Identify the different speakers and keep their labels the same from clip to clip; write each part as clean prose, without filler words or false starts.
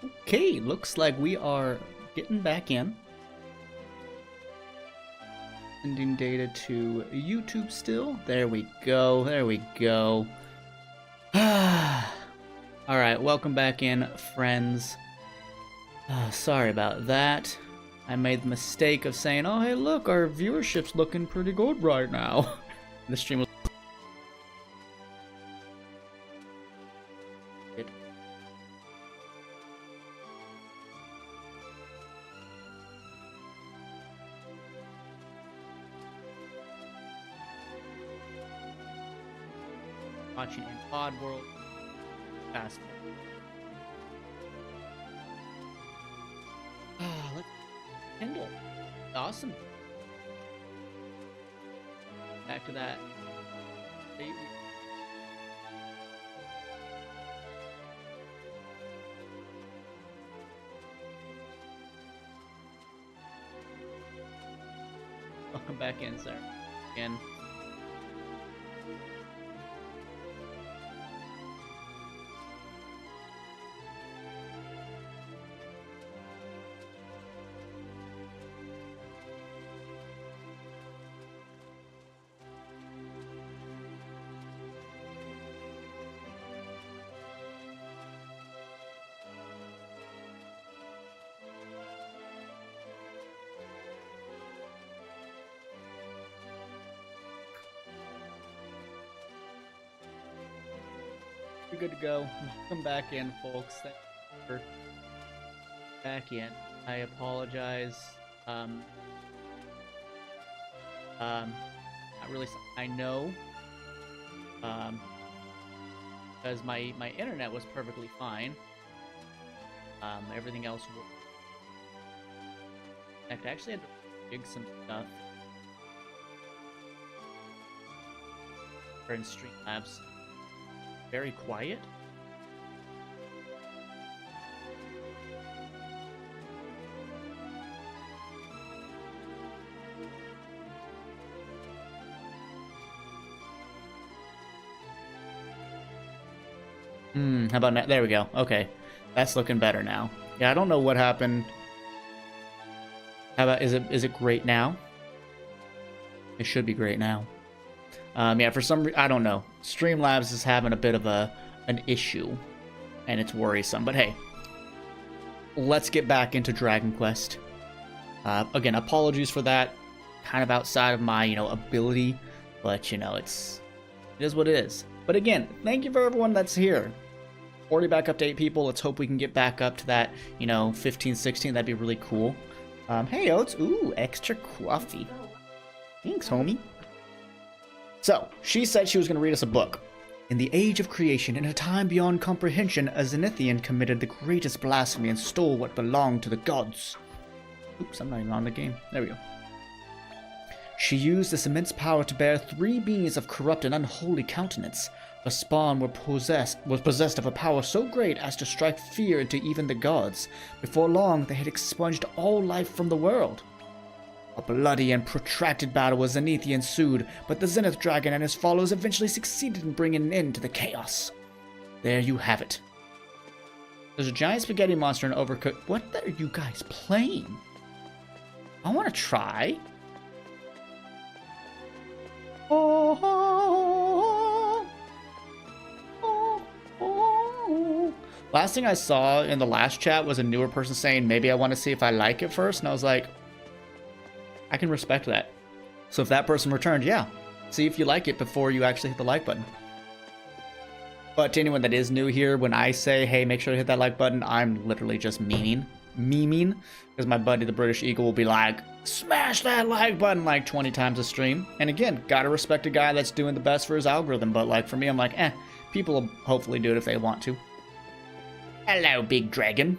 Speaker 1: Okay, looks like we are getting back in. Sending data to YouTube still. There we go. There we go. Alright, welcome back in, friends. Sorry about that. I made the mistake of saying, oh, hey, look, our viewership's looking pretty good right now. The stream was... watching in Pod World. Fast. Let's Kindle. Awesome. Back to that. Welcome back in, sir. Again. You're good to go. Welcome back in, folks. Thank you for back in. I apologize. Not really. I know. Because my internet was perfectly fine. Everything else worked. I actually had to rig some stuff in Streamlabs. Very quiet. How about now? There we go. Okay. That's looking better now. Yeah, I don't know what happened. How about, is it great now? It should be great now. Yeah, for some reason, I don't know. Streamlabs is having a bit of an issue, and it's worrisome. But hey, let's get back into Dragon Quest. Again, apologies for that. Kind of outside of my, ability, but it is what it is. But again, thank you for everyone that's here. 40 back up to 8 people. Let's hope we can get back up to that, 15, 16. That'd be really cool. Hey, Oats. Ooh, extra coffee. Thanks, homie. So, she said she was going to read us a book. In the age of creation, in a time beyond comprehension, a Zenithian committed the greatest blasphemy and stole what belonged to the gods. Oops, I'm not even on the game. There we go. She used this immense power to bear 3 beings of corrupt and unholy countenance. Her spawn was possessed of a power so great as to strike fear into even the gods. Before long, they had expunged all life from the world. A bloody and protracted battle with Zenithia ensued, but the Zenith Dragon and his followers eventually succeeded in bringing an end to the chaos. There you have it. There's a giant spaghetti monster and overcooked. What are you guys playing? I want to try. Last thing I saw in the last chat was a newer person saying, maybe I want to see if I like it first, and I was like, I can respect that. So if that person returned, yeah, see if you like it before you actually hit the like button. But to anyone that is new here, when I say, hey, make sure to hit that like button, I'm literally just memeing. Because my buddy, the British Eagle, will be like, smash that like button like 20 times a stream. And again, gotta respect a guy that's doing the best for his algorithm. But like for me, I'm like, people will hopefully do it if they want to. Hello, big dragon.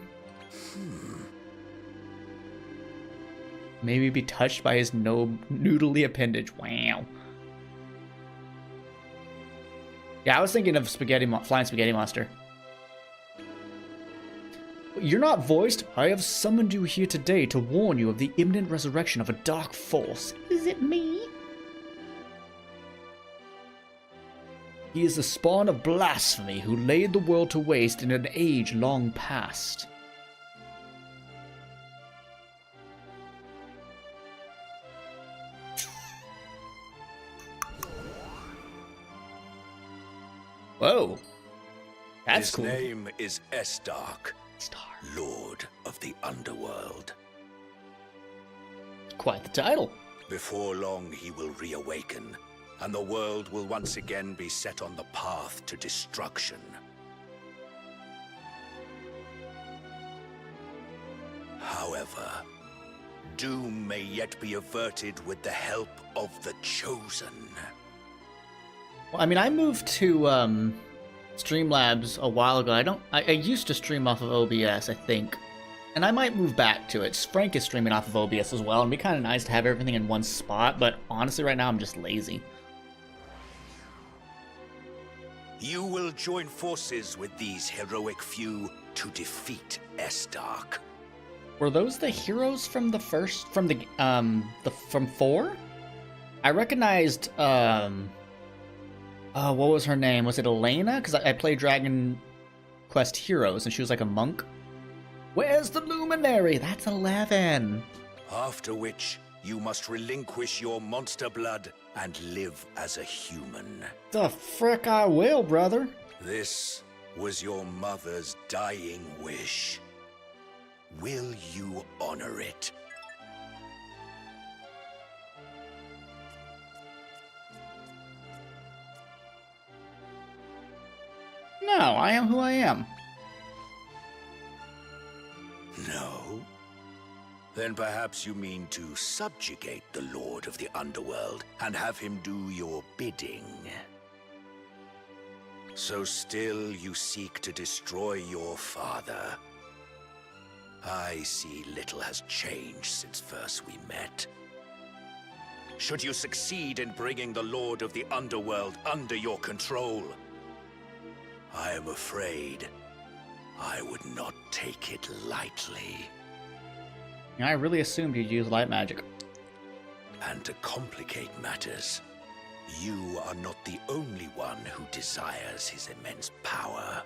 Speaker 1: Maybe be touched by his noodly appendage. Wow. Yeah, I was thinking of flying spaghetti monster. You're not voiced. I have summoned you here today to warn you of the imminent resurrection of a dark force. Is it me? He is the spawn of blasphemy who laid the world to waste in an age long past. Whoa. That's
Speaker 2: His
Speaker 1: cool.
Speaker 2: name is Estark,
Speaker 1: Star.
Speaker 2: Lord of the Underworld.
Speaker 1: Quite the title.
Speaker 2: Before long, he will reawaken, and the world will once again be set on the path to destruction. However, doom may yet be averted with the help of the Chosen.
Speaker 1: Well, I mean, I moved to Streamlabs a while ago. I used to stream off of OBS, I think. And I might move back to it. Frank is streaming off of OBS as well, and it'd be kind of nice to have everything in one spot, but honestly, right now, I'm just lazy.
Speaker 2: You will join forces with these heroic few to defeat Estark.
Speaker 1: Were those the heroes from the first, from 4? I recognized, what was her name? Was it Elena? Because I played Dragon Quest Heroes, and she was like a monk. Where's the Luminary? That's 11.
Speaker 2: After which, you must relinquish your monster blood and live as a human.
Speaker 1: The frick I will, brother.
Speaker 2: This was your mother's dying wish. Will you honor it?
Speaker 1: No, I am who I am.
Speaker 2: No? Then perhaps you mean to subjugate the Lord of the Underworld and have him do your bidding. So still you seek to destroy your father. I see little has changed since first we met. Should you succeed in bringing the Lord of the Underworld under your control, I am afraid I would not take it lightly.
Speaker 1: I really assumed you'd use light magic.
Speaker 2: And to complicate matters, you are not the only one who desires his immense power.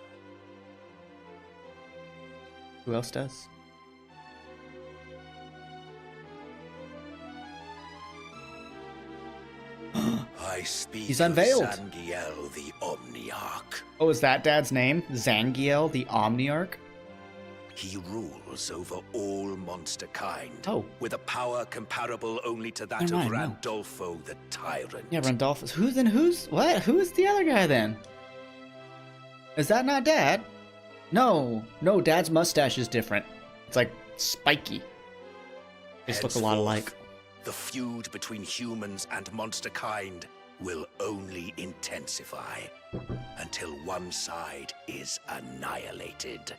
Speaker 1: Who else does?
Speaker 2: I speak
Speaker 1: He's unveiled.
Speaker 2: of Zangiel the Omniarch.
Speaker 1: Oh, is that Dad's name? Zangiel, the Omniarch?
Speaker 2: He rules over all monster kind.
Speaker 1: Oh.
Speaker 2: With a power comparable only to that
Speaker 1: Never
Speaker 2: of
Speaker 1: mind, no.
Speaker 2: Randolfo the Tyrant.
Speaker 1: Yeah, Randolphus. What? Who's the other guy then? Is that not Dad? No, Dad's mustache is different. It's like spiky. They just look a lot alike.
Speaker 2: The feud between humans and monster kind will only intensify until one side is annihilated.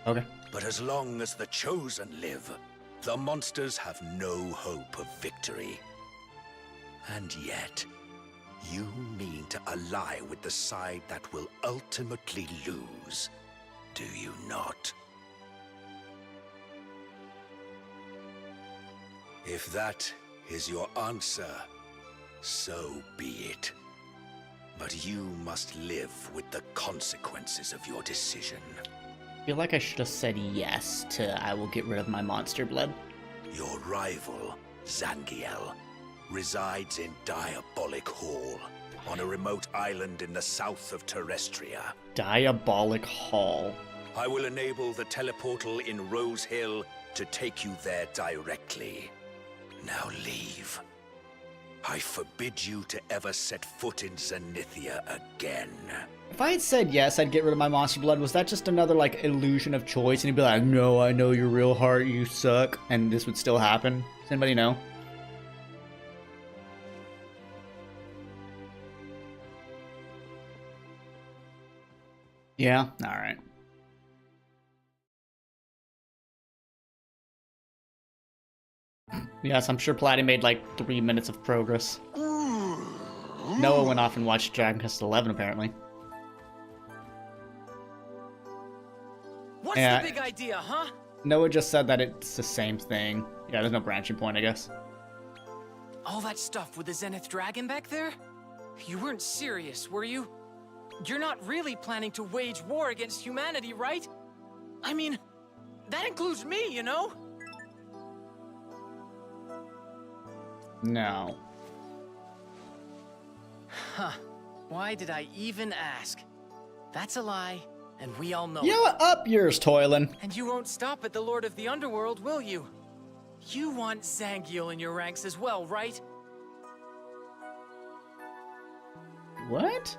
Speaker 1: Okay.
Speaker 2: But as long as the Chosen live, the monsters have no hope of victory. And yet, you mean to ally with the side that will ultimately lose, do you not? If that is your answer, so be it. But you must live with the consequences of your decision.
Speaker 1: I feel like I should have said yes to I will get rid of my monster blood.
Speaker 2: Your rival, Zangiel, resides in Diabolic Hall, on a remote island in the south of Terrestria.
Speaker 1: Diabolic Hall.
Speaker 2: I will enable the teleportal in Rose Hill to take you there directly. Now leave. I forbid you to ever set foot in Zenithia again.
Speaker 1: If I had said yes, I'd get rid of my monster blood, was that just another, like, illusion of choice? And he'd be like, no, I know your real heart, you suck. And this would still happen? Does anybody know? Yeah? Alright. Yes, I'm sure Platy made like 3 minutes of progress. Noah went off and watched Dragon Quest 11, apparently.
Speaker 3: What's
Speaker 1: Yeah.
Speaker 3: the big idea, huh?
Speaker 1: Noah just said that it's the same thing. Yeah, there's no branching point, I guess.
Speaker 3: All that stuff with the Zenith Dragon back there? You weren't serious, were you? You're not really planning to wage war against humanity, right? I mean, that includes me, you know?
Speaker 1: No.
Speaker 3: Huh. Why did I even ask? That's a lie, and we all know
Speaker 1: You know what? Up yours, Toilen.
Speaker 3: And you won't stop at the Lord of the Underworld, will you? You want Zangiel in your ranks as well, right?
Speaker 1: What?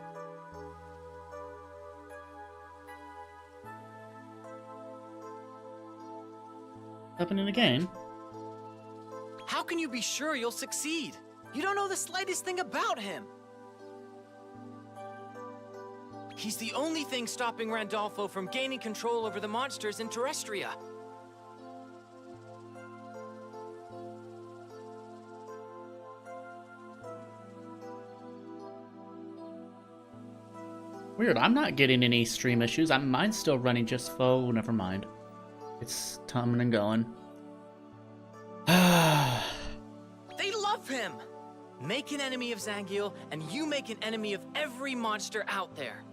Speaker 1: Happening again?
Speaker 3: How can you be sure you'll succeed? You don't know the slightest thing about him. He's the only thing stopping Randolpho from gaining control over the monsters in Terrestria.
Speaker 1: Weird, I'm not getting any stream issues. Mine's still running just fine. Oh, never mind. It's coming and going.
Speaker 3: They love him! Make an enemy of Zangiel, and you make an enemy of every monster out there.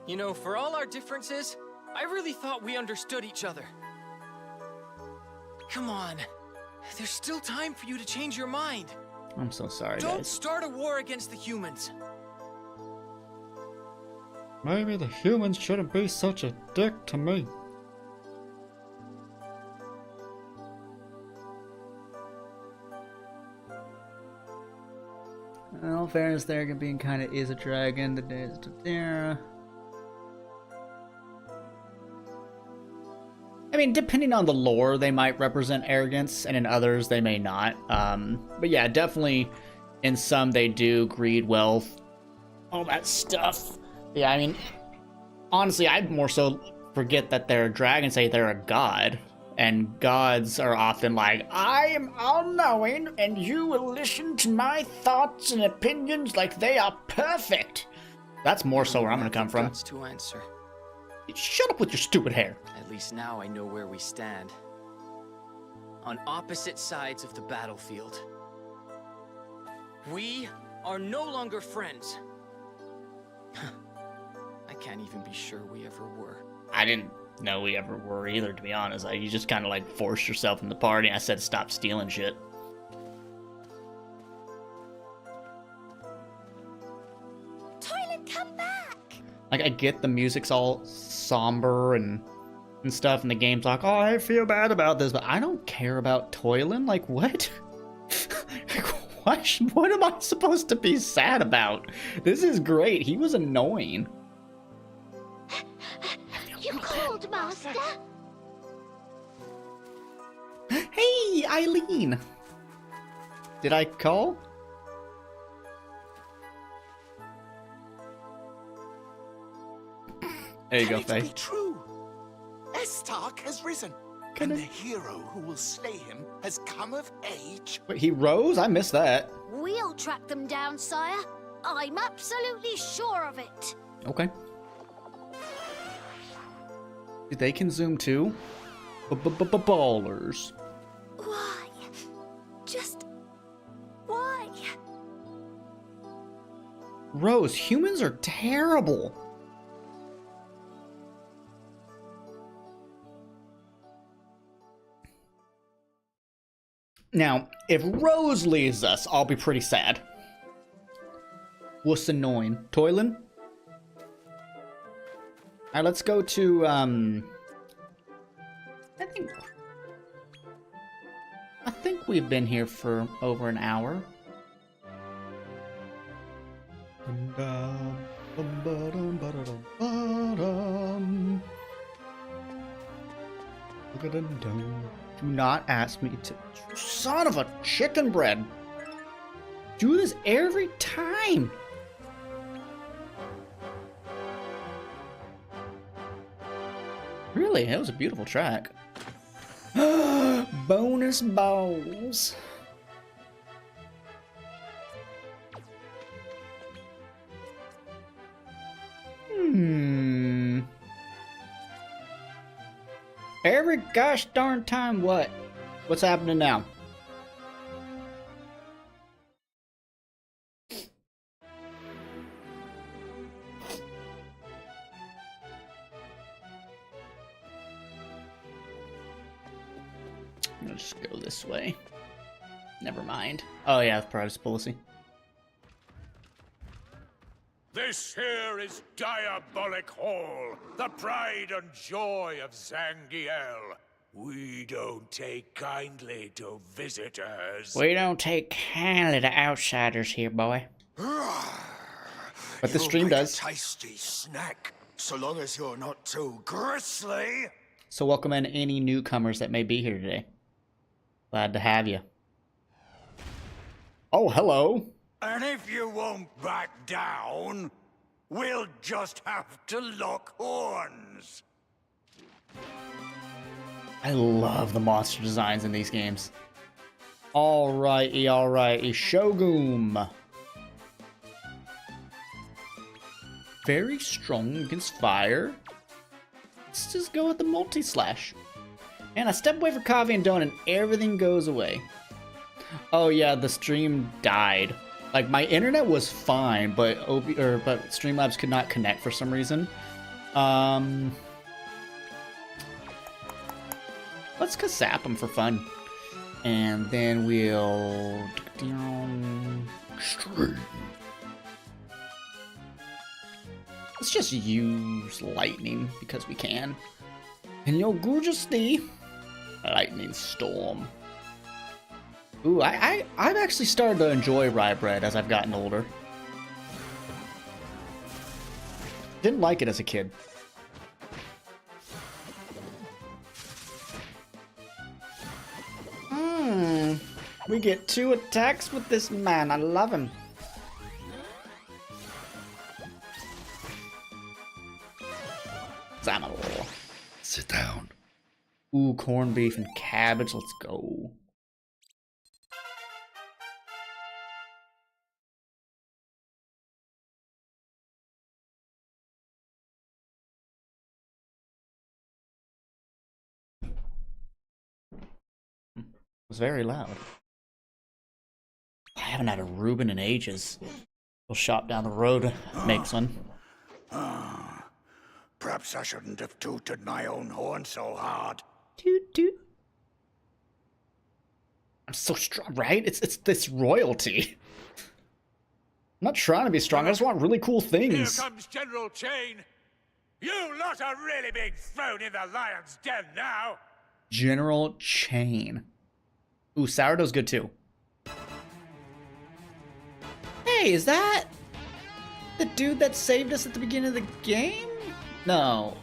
Speaker 3: You know, for all our differences, I really thought we understood each other. Come on. There's still time for you to change your mind.
Speaker 1: I'm so sorry,
Speaker 3: Don't
Speaker 1: guys.
Speaker 3: start a war against the humans.
Speaker 4: Maybe the humans shouldn't be such a dick to me.
Speaker 1: In all fairness, there being kind of is a dragon. The days of Terra. I mean, depending on the lore, they might represent arrogance, and in others, they may not. But yeah, definitely in some they do. Greed, wealth, all that stuff. Yeah, I mean, honestly, I'd more so forget that they're a dragon, say they're a god. And gods are often like, I am all-knowing, and you will listen to my thoughts and opinions like they are perfect. That's more so where I'm going to come from.
Speaker 3: Guts to answer.
Speaker 1: Shut up with your stupid hair.
Speaker 3: At least now I know where we stand. On opposite sides of the battlefield. We are no longer friends. I can't even be sure we ever were.
Speaker 1: I didn't know we ever were either, to be honest. You just kind of like forced yourself in the party, and I said stop stealing shit.
Speaker 5: Toilet, come back!
Speaker 1: Like, I get the music's all somber and stuff, and the game's like, oh, I feel bad about this, but I don't care about Toilen. Like, what? Like, what am I supposed to be sad about? This is great. He was annoying.
Speaker 5: You called, Master?
Speaker 1: Hey, Eileen! Did I call? There you go,
Speaker 2: Can it
Speaker 1: Faye.
Speaker 2: be true? Estark has risen, and the hero who will slay him has come of age.
Speaker 1: Wait, he rose? I missed that.
Speaker 5: We'll track them down, sire. I'm absolutely sure of it.
Speaker 1: Okay. They can zoom too? Ballers.
Speaker 5: Why? Just... why?
Speaker 1: Rose, humans are terrible. Now, if Rose leaves us, I'll be pretty sad. What's annoying? Toilen? Alright, let's go to, I think we've been here for over an hour. Do not ask me to... Son of a chicken bread! Do this every time! Really? That was a beautiful track. Bonus balls. Every gosh darn time, what? What's happening now? I'm gonna just go this way. Never mind. Oh yeah, privacy policy.
Speaker 2: This here is Diabolic Hall, the pride and joy of Zangiel. We don't take kindly to visitors.
Speaker 1: We don't take kindly to outsiders here, boy. But the stream does.
Speaker 2: A tasty snack, so long as you're not too grisly.
Speaker 1: So welcome in any newcomers that may be here today. Glad to have you. Oh, hello.
Speaker 2: And if you won't back down, we'll just have to lock horns.
Speaker 1: I love the monster designs in these games. Alrighty. Shogun. Very strong against fire. Let's just go with the multi-slash. And I step away from coffee and donut and everything goes away. Oh yeah, the stream died. Like, my internet was fine, but Streamlabs could not connect for some reason. Let's kasap him for fun. And then we'll... Stream. Let's just use lightning because we can. And your gorgeously lightning storm. Ooh, I've actually started to enjoy rye bread as I've gotten older. Didn't like it as a kid. We get 2 attacks with this man. I love him. Zamalor.
Speaker 2: Sit down.
Speaker 1: Ooh, corned beef and cabbage. Let's go. It was very loud. I haven't had a Reuben in ages. We'll shop down the road. Makes one.
Speaker 2: Perhaps I shouldn't have tooted my own horn so hard.
Speaker 1: Toot toot. I'm so strong, right? It's this royalty. I'm not trying to be strong. I just want really cool things.
Speaker 2: Here comes General Chain. You lot are really being thrown in the lion's den now.
Speaker 1: General Chain. Ooh, sourdough's good too. Hey, is that the dude that saved us at the beginning of the game? No.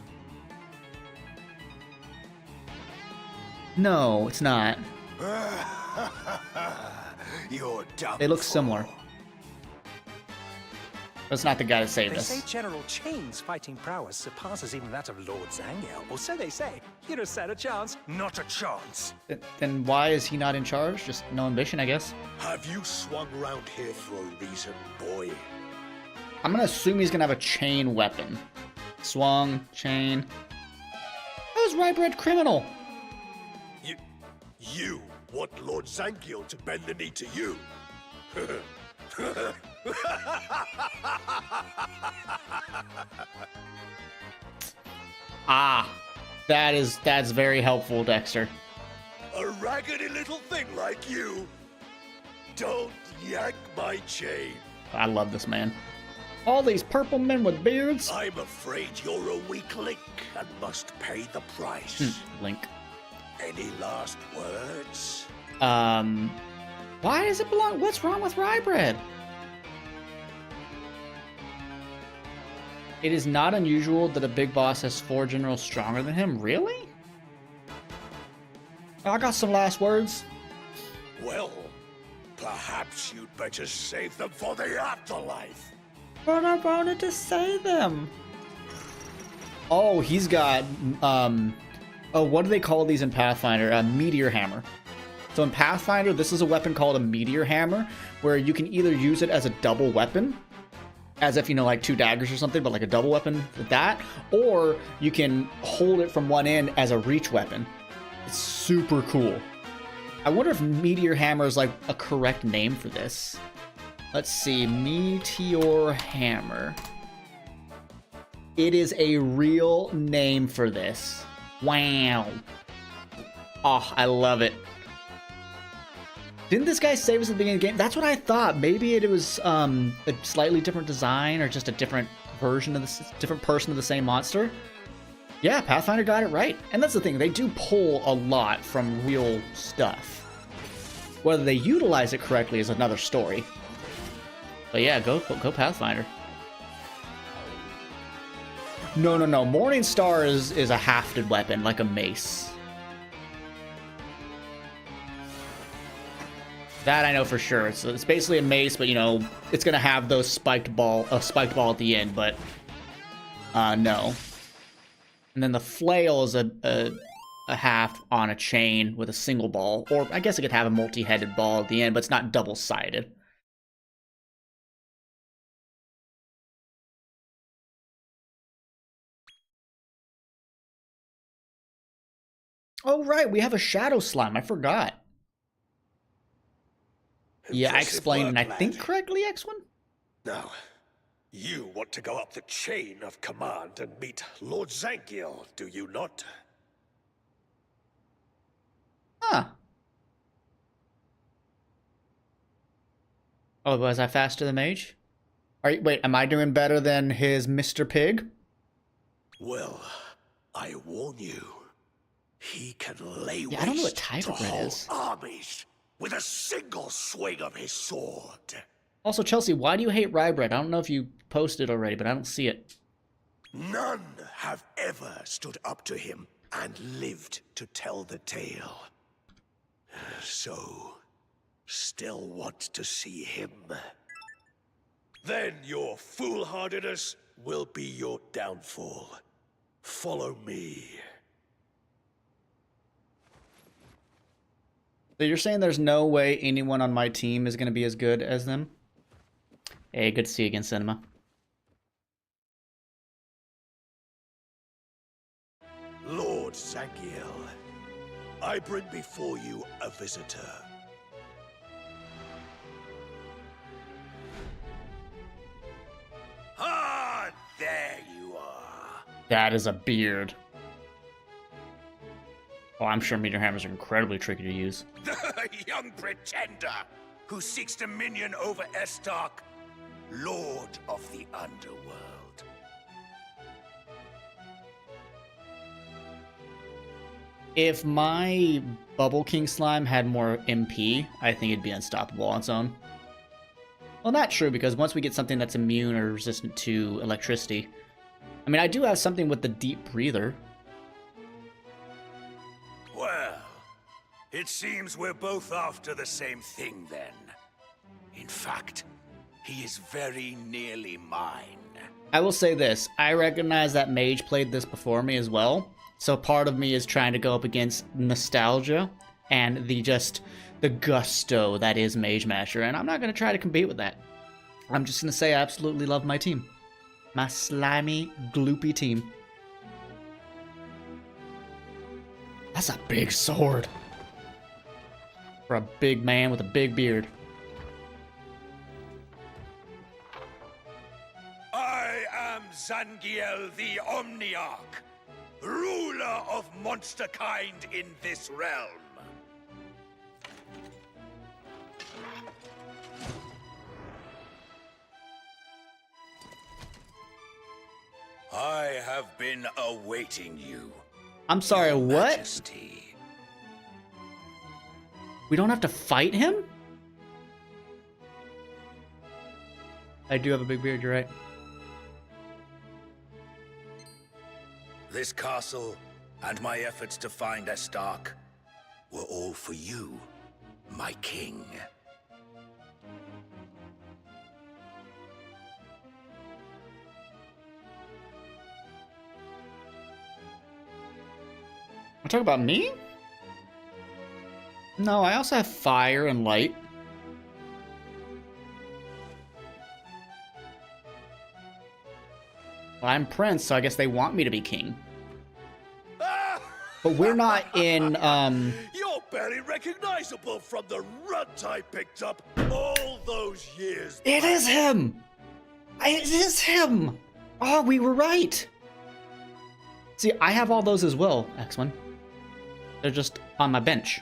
Speaker 1: No, it's not.
Speaker 2: You're dumb.
Speaker 1: They look similar. But it's not the guy that saved
Speaker 6: They
Speaker 1: us.
Speaker 6: say General Chain's fighting prowess surpasses even that of Lord Zangiel. Or so they say. You don't stand a chance.
Speaker 2: Not a chance.
Speaker 1: Then why is he not in charge? Just no ambition, I guess.
Speaker 2: Have you swung around here for a reason, boy?
Speaker 1: I'm gonna assume he's gonna have a chain weapon. Swung, chain. That was Rye-bred criminal.
Speaker 2: You want Lord Zangiel to bend the knee to you?
Speaker 1: Ah, that's very helpful, Dexter.
Speaker 2: A raggedy little thing like you. Don't yank my chain.
Speaker 1: I love this man. All these purple men with beards.
Speaker 2: I'm afraid you're a weak link and must pay the price.
Speaker 1: Link.
Speaker 2: Any last words?
Speaker 1: Why does it belong? What's wrong with rye bread? It is not unusual that a big boss has 4 generals stronger than him. Really? I got some last words.
Speaker 2: Well, perhaps you'd better save them for the afterlife.
Speaker 1: But I wanted to say them. Oh, he's got, oh, what do they call these in Pathfinder? A meteor hammer. So in Pathfinder, this is a weapon called a meteor hammer, where you can either use it as a double weapon, as if, you know, like 2 daggers or something, but like a double weapon with that, or you can hold it from one end as a reach weapon. It's super cool. I wonder if meteor hammer is like a correct name for this. Let's see, meteor hammer. It is a real name for this. Wow. Oh, I love it. Didn't this guy save us at the beginning of the game? That's what I thought. Maybe it was a slightly different design or just a different version of the different person of the same monster. Yeah, Pathfinder got it right. And that's the thing, they do pull a lot from real stuff. Whether they utilize it correctly is another story. But yeah, go Pathfinder. No. Morningstar is a hafted weapon, like a mace. That I know for sure. It's basically a mace, but you know, it's gonna have those spiked ball at the end, but no. And then the flail is a half on a chain with a single ball, or I guess it could have a multi-headed ball at the end, but it's not double-sided. Oh right, we have a shadow slime. I forgot. Yeah, I explained, and I think correctly, X1?
Speaker 2: Now, you want to go up the chain of command and meet Lord Zangiel, do you not?
Speaker 1: Huh. Oh, was I faster than Mage? Wait, am I doing better than his Mr. Pig?
Speaker 2: Well, I warn you, he can lay waste
Speaker 1: I don't know what type
Speaker 2: to
Speaker 1: of red
Speaker 2: whole
Speaker 1: is.
Speaker 2: armies with a single swing of his sword.
Speaker 1: Also, Chelsea, why do you hate rye bread? I don't know if you posted already, but I don't see it.
Speaker 2: None have ever stood up to him and lived to tell the tale. So, still want to see him? Then your foolhardiness will be your downfall. Follow me.
Speaker 1: So you're saying there's no way anyone on my team is going to be as good as them? Hey, good to see you again, Cinema.
Speaker 2: Lord Zangiel, I bring before you a visitor. Ah, there you are.
Speaker 1: That is a beard. Oh, I'm sure meteor hammers are incredibly tricky to use.
Speaker 2: The young pretender who seeks dominion over Estark, Lord of the Underworld.
Speaker 1: If my Bubble King slime had more MP, I think it'd be unstoppable on its own. Well, not true, because once we get something that's immune or resistant to electricity... I mean, I do have something with the Deep Breather.
Speaker 2: Well, it seems we're both after the same thing then. In fact, he is very nearly mine.
Speaker 1: I will say this, I recognize that Mage played this before me as well, so part of me is trying to go up against nostalgia and the gusto that is Mage Masher, and I'm not going to try to compete with that. I'm just going to say I absolutely love my team. My slimy, gloopy team. That's a big sword. For a big man with a big beard.
Speaker 2: I am Zangiel the Omniarch, ruler of monster kind in this realm. I have been awaiting you.
Speaker 1: I'm sorry,
Speaker 2: Your
Speaker 1: what?
Speaker 2: Majesty.
Speaker 1: We don't have to fight him? I do have a big beard, you're right.
Speaker 2: This castle and my efforts to find Estark were all for you, my king.
Speaker 1: Wanna talk about me? No, I also have fire and light. Well, I'm prince, so I guess they want me to be king. But we're not in,
Speaker 2: You're barely recognizable from the runt I picked up all those years
Speaker 1: It
Speaker 2: back.
Speaker 1: is him! It is him! Oh, we were right! See, I have all those as well, X1. They're just on my bench.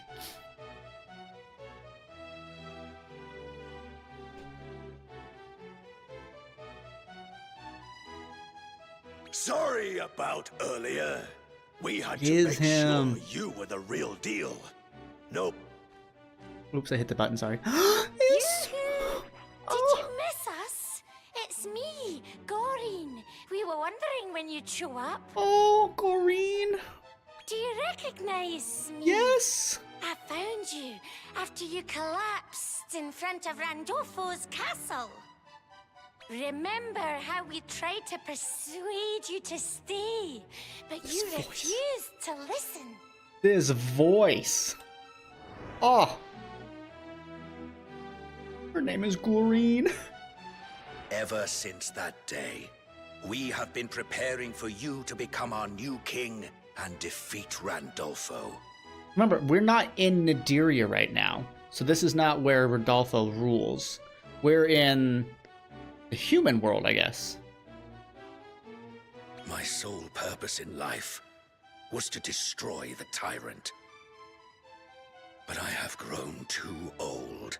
Speaker 2: Sorry about earlier. We had to
Speaker 1: Is
Speaker 2: make
Speaker 1: him.
Speaker 2: sure you were the real deal. Nope.
Speaker 1: Oops, I hit the button, sorry.
Speaker 5: Yoo-hoo! Did you miss us? It's me, Goreen. We were wondering when you'd show up.
Speaker 1: Oh, Corrine.
Speaker 5: Do you recognize me?
Speaker 1: Yes.
Speaker 5: I found you after you collapsed in front of Randolfo's castle. Remember how we tried to persuade you to stay, but you
Speaker 1: voice.
Speaker 5: refused to listen.
Speaker 1: This voice. Oh. Her name is Corrine.
Speaker 2: Ever since that day, we have been preparing for you to become our new king and defeat Randolfo.
Speaker 1: Remember, we're not in Nideria right now, so this is not where Rodolfo rules. We're in the human world, I guess.
Speaker 2: My sole purpose in life was to destroy the tyrant. But I have grown too old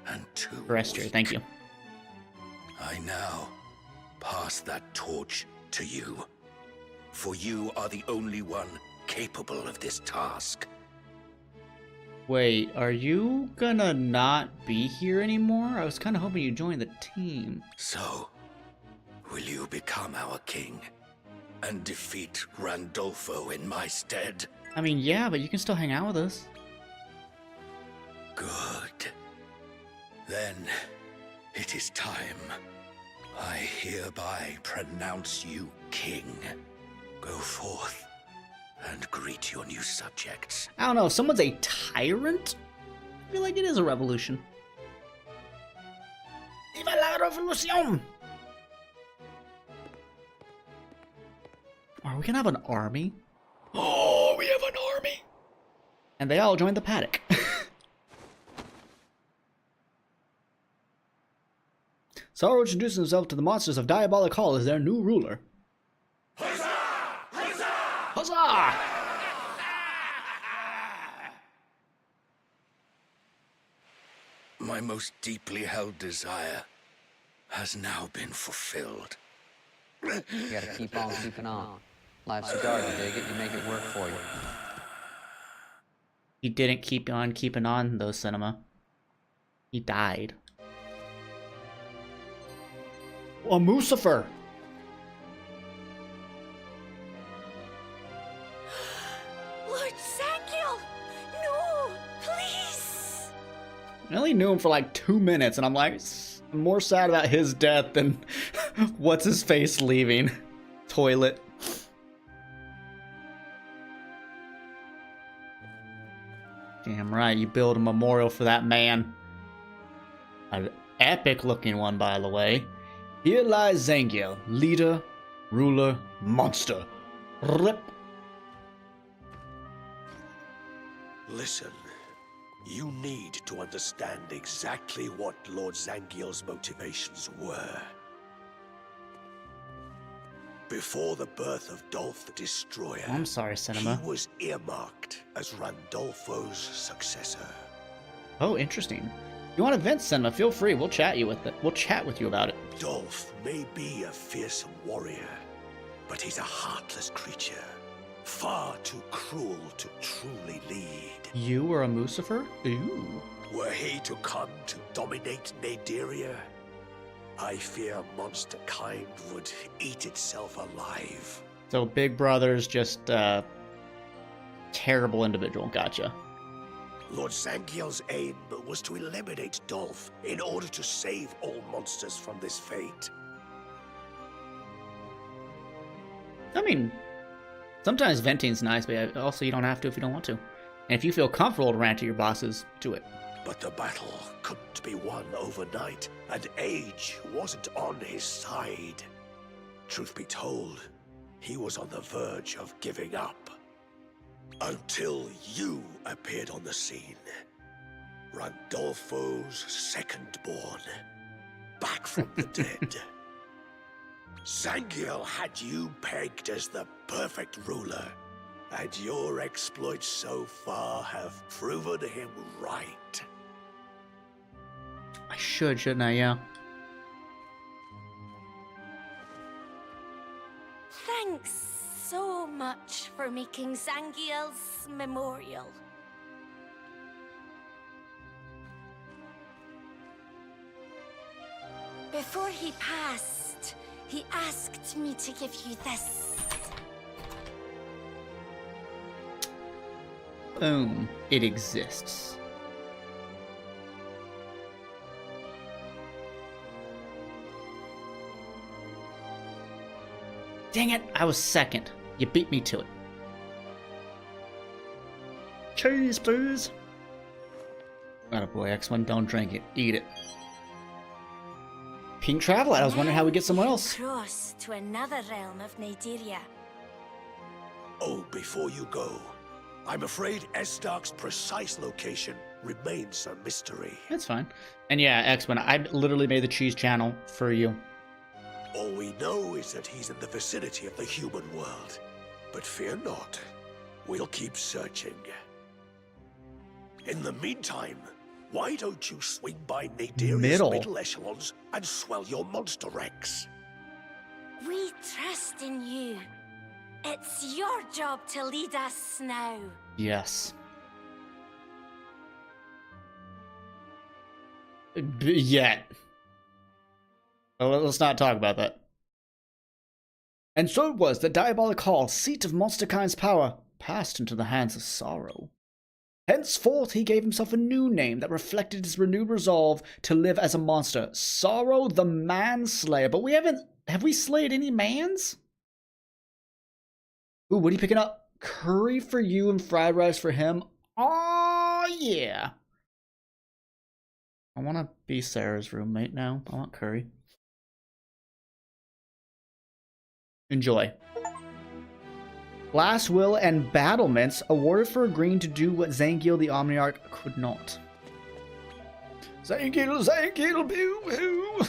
Speaker 2: and too
Speaker 1: Terrestrial,
Speaker 2: weak.
Speaker 1: thank you.
Speaker 2: I now pass that torch to you. For you are the only one capable of this task.
Speaker 1: Wait, are you gonna not be here anymore? I was kind of hoping you'd join the team.
Speaker 2: So, will you become our king and defeat Randolfo in my stead?
Speaker 1: I mean, yeah, but you can still hang out with us.
Speaker 2: Good. Then, it is time. I hereby pronounce you king. Go forth and greet your new subjects.
Speaker 1: I don't know, if someone's a tyrant, I feel like it is a revolution. Viva la revolución! Are we gonna have an army? Oh, we have an army! And they all joined the paddock. Sorrow introduces himself to the monsters of Diabolic Hall as their new ruler. Huzzah!
Speaker 2: My most deeply held desire has now been fulfilled.
Speaker 7: You gotta keep on keeping on. Life's a garden, dig it, you make it work for you.
Speaker 1: He didn't keep on keeping on, though, Cinema. He died. A Mucifer!
Speaker 5: Lord Zangiel! No! Please!
Speaker 1: I only knew him for like 2 minutes, and I'm like, I'm more sad about his death than what's his face leaving. Toilet. Damn right, you build a memorial for that man. An epic looking one, by the way. Here lies Zangiel, leader, ruler, monster. Rip.
Speaker 2: Listen, you need to understand exactly what Lord Zangiel's motivations were. Before the birth of Dolph the Destroyer,
Speaker 1: I'm sorry, Cinema.
Speaker 2: he was earmarked as Randolfo's successor.
Speaker 1: Oh, interesting. If you want to vent, Cinema, feel free. We'll chat you with it. We'll chat with you about it.
Speaker 2: Dolph may be a fearsome warrior, but he's a heartless creature. Far too cruel to truly lead.
Speaker 1: You were a Mucifer? Ooh.
Speaker 2: Were he to come to dominate Nideria, I fear monster kind would eat itself alive.
Speaker 1: So Big Brother's just terrible individual. Gotcha.
Speaker 2: Lord Zangiel's aim was to eliminate Dolph in order to save all monsters from this fate.
Speaker 1: I mean, sometimes venting's nice, but also you don't have to if you don't want to. And if you feel comfortable to rant to your bosses, do it.
Speaker 2: But the battle couldn't be won overnight, and age wasn't on his side. Truth be told, he was on the verge of giving up. Until you appeared on the scene. Randolfo's second-born. Back from the dead. Zangiel had you pegged as the perfect ruler, and your exploits so far have proven him right.
Speaker 1: I shouldn't I? Yeah.
Speaker 5: much for making Zangiel's memorial. Before he passed, he asked me to give you this.
Speaker 1: Boom. It exists. Dang it, I was second. You beat me to it. Cheese, please. Attaboy, X1, don't drink it. Eat it. Pink Traveler, I was wondering how we get someone else.
Speaker 5: Cross to another realm of Nigeria.
Speaker 2: Oh, before you go, I'm afraid Estark's precise location remains a mystery.
Speaker 1: That's fine. And yeah, X1, I literally made the cheese channel for you.
Speaker 2: All we know is that he's in the vicinity of the human world. But fear not, we'll keep searching. In the meantime, why don't you swing by Naderia's middle echelons and swell your monster ranks?
Speaker 5: We trust in you. It's your job to lead us now.
Speaker 1: Yes. Yet. Well, let's not talk about that. And so it was that Diabolic Hall, seat of Monsterkind's power, passed into the hands of Sorrow. Henceforth he gave himself a new name that reflected his renewed resolve to live as a monster, Sorrow the Manslayer. But have we slayed any mans? Ooh, what are you picking up? Curry for you and fried rice for him? Oh yeah. I want to be Sarah's roommate now. I want curry. Enjoy. Last Will and Battlements awarded for agreeing to do what Zangiel the Omniarch could not. Zangiel, boo-hoo!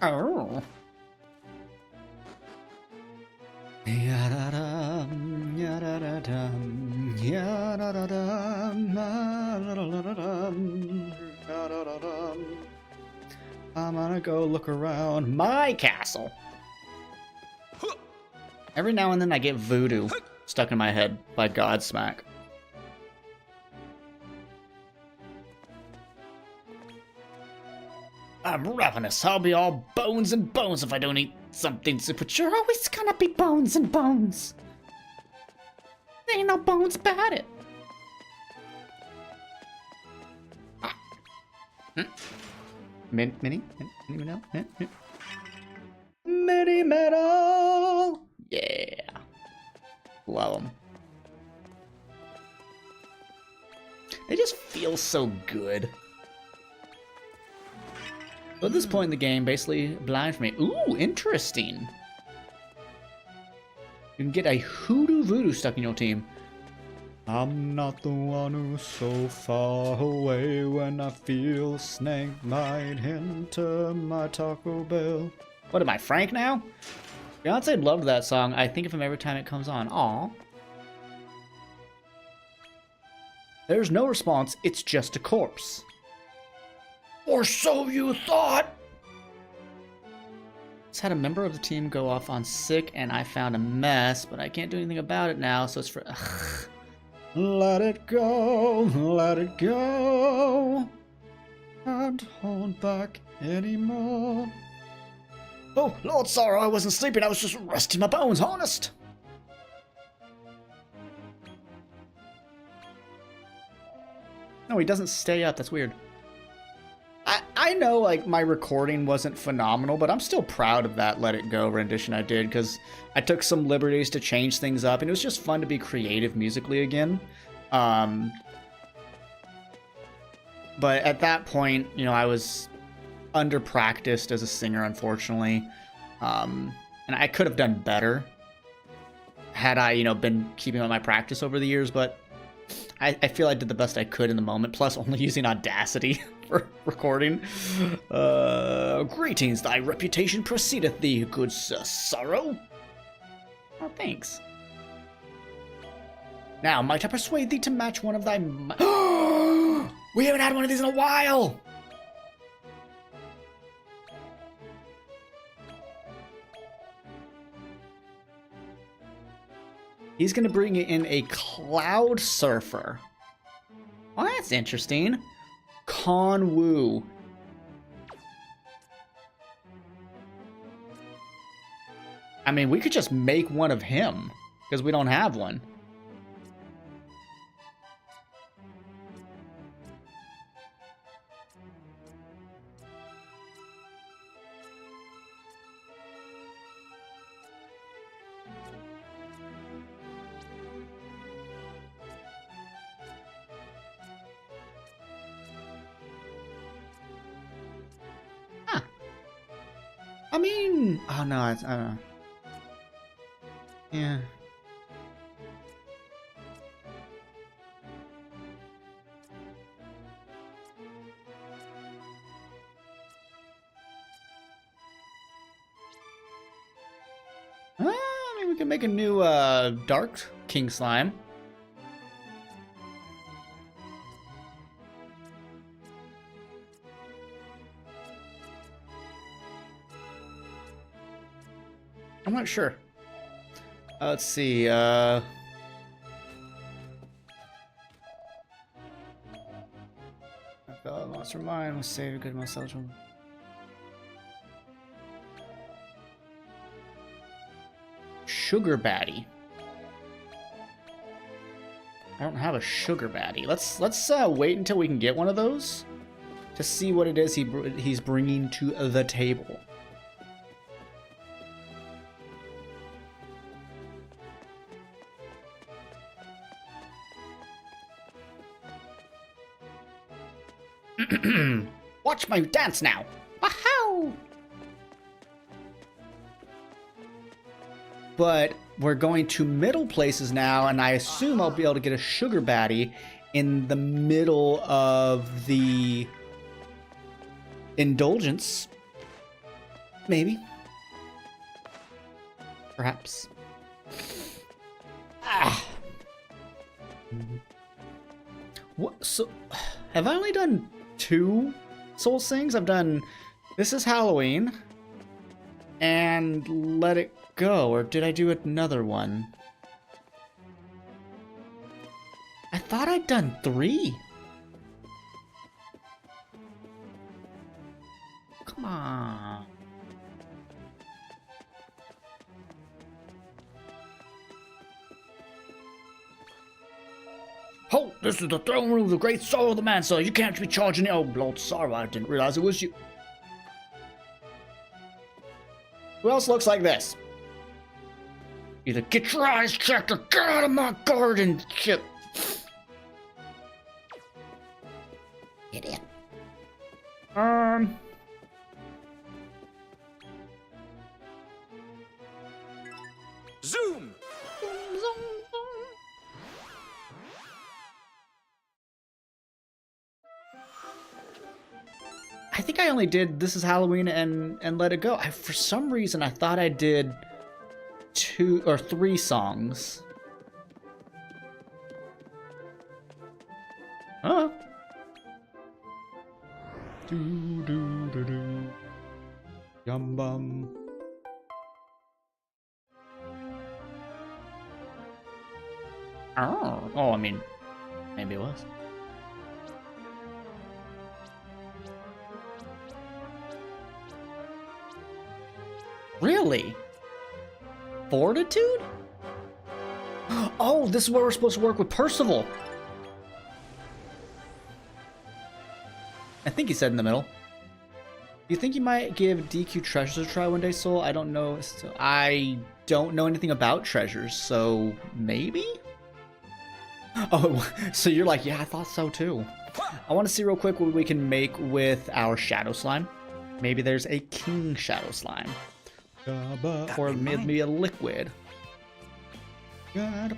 Speaker 1: Oh. Ya-da-dum, ya-da-da-dum, ya-da-da-dum, ya-da-da-dum, ya-da-da-dum. I'm gonna go look around my castle. Every now and then I get voodoo stuck in my head by Godsmack. I'm ravenous. I'll be all bones and bones if I don't eat something. But you're always gonna be bones and bones. There ain't no bones about it. Mini metal? Mini metal! Yeah. Love them. They just feel so good. But at this point in the game, basically blind for me. Ooh, interesting. You can get a hoodoo voodoo stuck in your team. I'm not the one who's so far away when I feel a snake might enter my Taco Bell. What am I, Frank now? Beyonce loved that song. I think of him every time it comes on. Aw. There's no response. It's just a corpse. Or so you thought! Just had a member of the team go off on sick and I found a mess, but I can't do anything about it now, so it's for... Ugh. Let it go, let it go. Can't hold back anymore. Oh, Lord Sorrow, I wasn't sleeping, I was just resting my bones, honest. No, he doesn't stay up, that's weird. I know, like, my recording wasn't phenomenal, but I'm still proud of that Let It Go rendition I did, because I took some liberties to change things up, and it was just fun to be creative musically again. But at that point, you know, I was under-practiced as a singer, unfortunately. And I could have done better had I, you know, been keeping up my practice over the years, but I feel I did the best I could in the moment, plus only using Audacity for recording. Greetings, thy reputation precedeth thee, good Sir Sorrow. Oh, thanks. Now, might I persuade thee to match one of thy... We haven't had one of these in a while! He's going to bring in a Cloud Surfer. Oh, that's interesting. Con Wu. I mean, we could just make one of him, because we don't have one. Huh. I mean, oh no, I don't know. Yeah. I mean, we can make a new Dark King Slime. I'm not sure. Let's see. Monster Mine was saved. Good myself. Sugar Baddie. I don't have a Sugar Baddie. Let's wait until we can get one of those to see what it is he's bringing to the table. Watch my dance now! Wahoo! But we're going to middle places now, and I assume I'll be able to get a Sugar Baddie in the middle of the Indulgence. Maybe. Perhaps. Ah. What? So, have I only done 2 Soul Sings? I've done This Is Halloween and Let It Go, or did I do another one? I thought I'd done 3. Come on. Halt! This is the throne room of the great sorrow of the man, sir. You can't be charging. Oh, Lord, sorry, I didn't realize it was you. Who else looks like this? Either get your eyes checked or get out of my garden, shit. Get in.
Speaker 6: Zoom!
Speaker 1: I think I only did This Is Halloween and Let It Go. For some reason, I thought I did 2 or 3 songs. Huh? Do do do do. Yum bum. Oh, I mean, maybe it was. Really? Fortitude? Oh, this is where we're supposed to work with Percival. I think he said in the middle. Do you think you might give DQ Treasures a try one day, Soul? I don't know. I don't know anything about treasures, so maybe? Oh, so you're like, yeah, I thought so too. I want to see real quick what we can make with our Shadow Slime. Maybe there's a King Shadow Slime. Or maybe a liquid. Or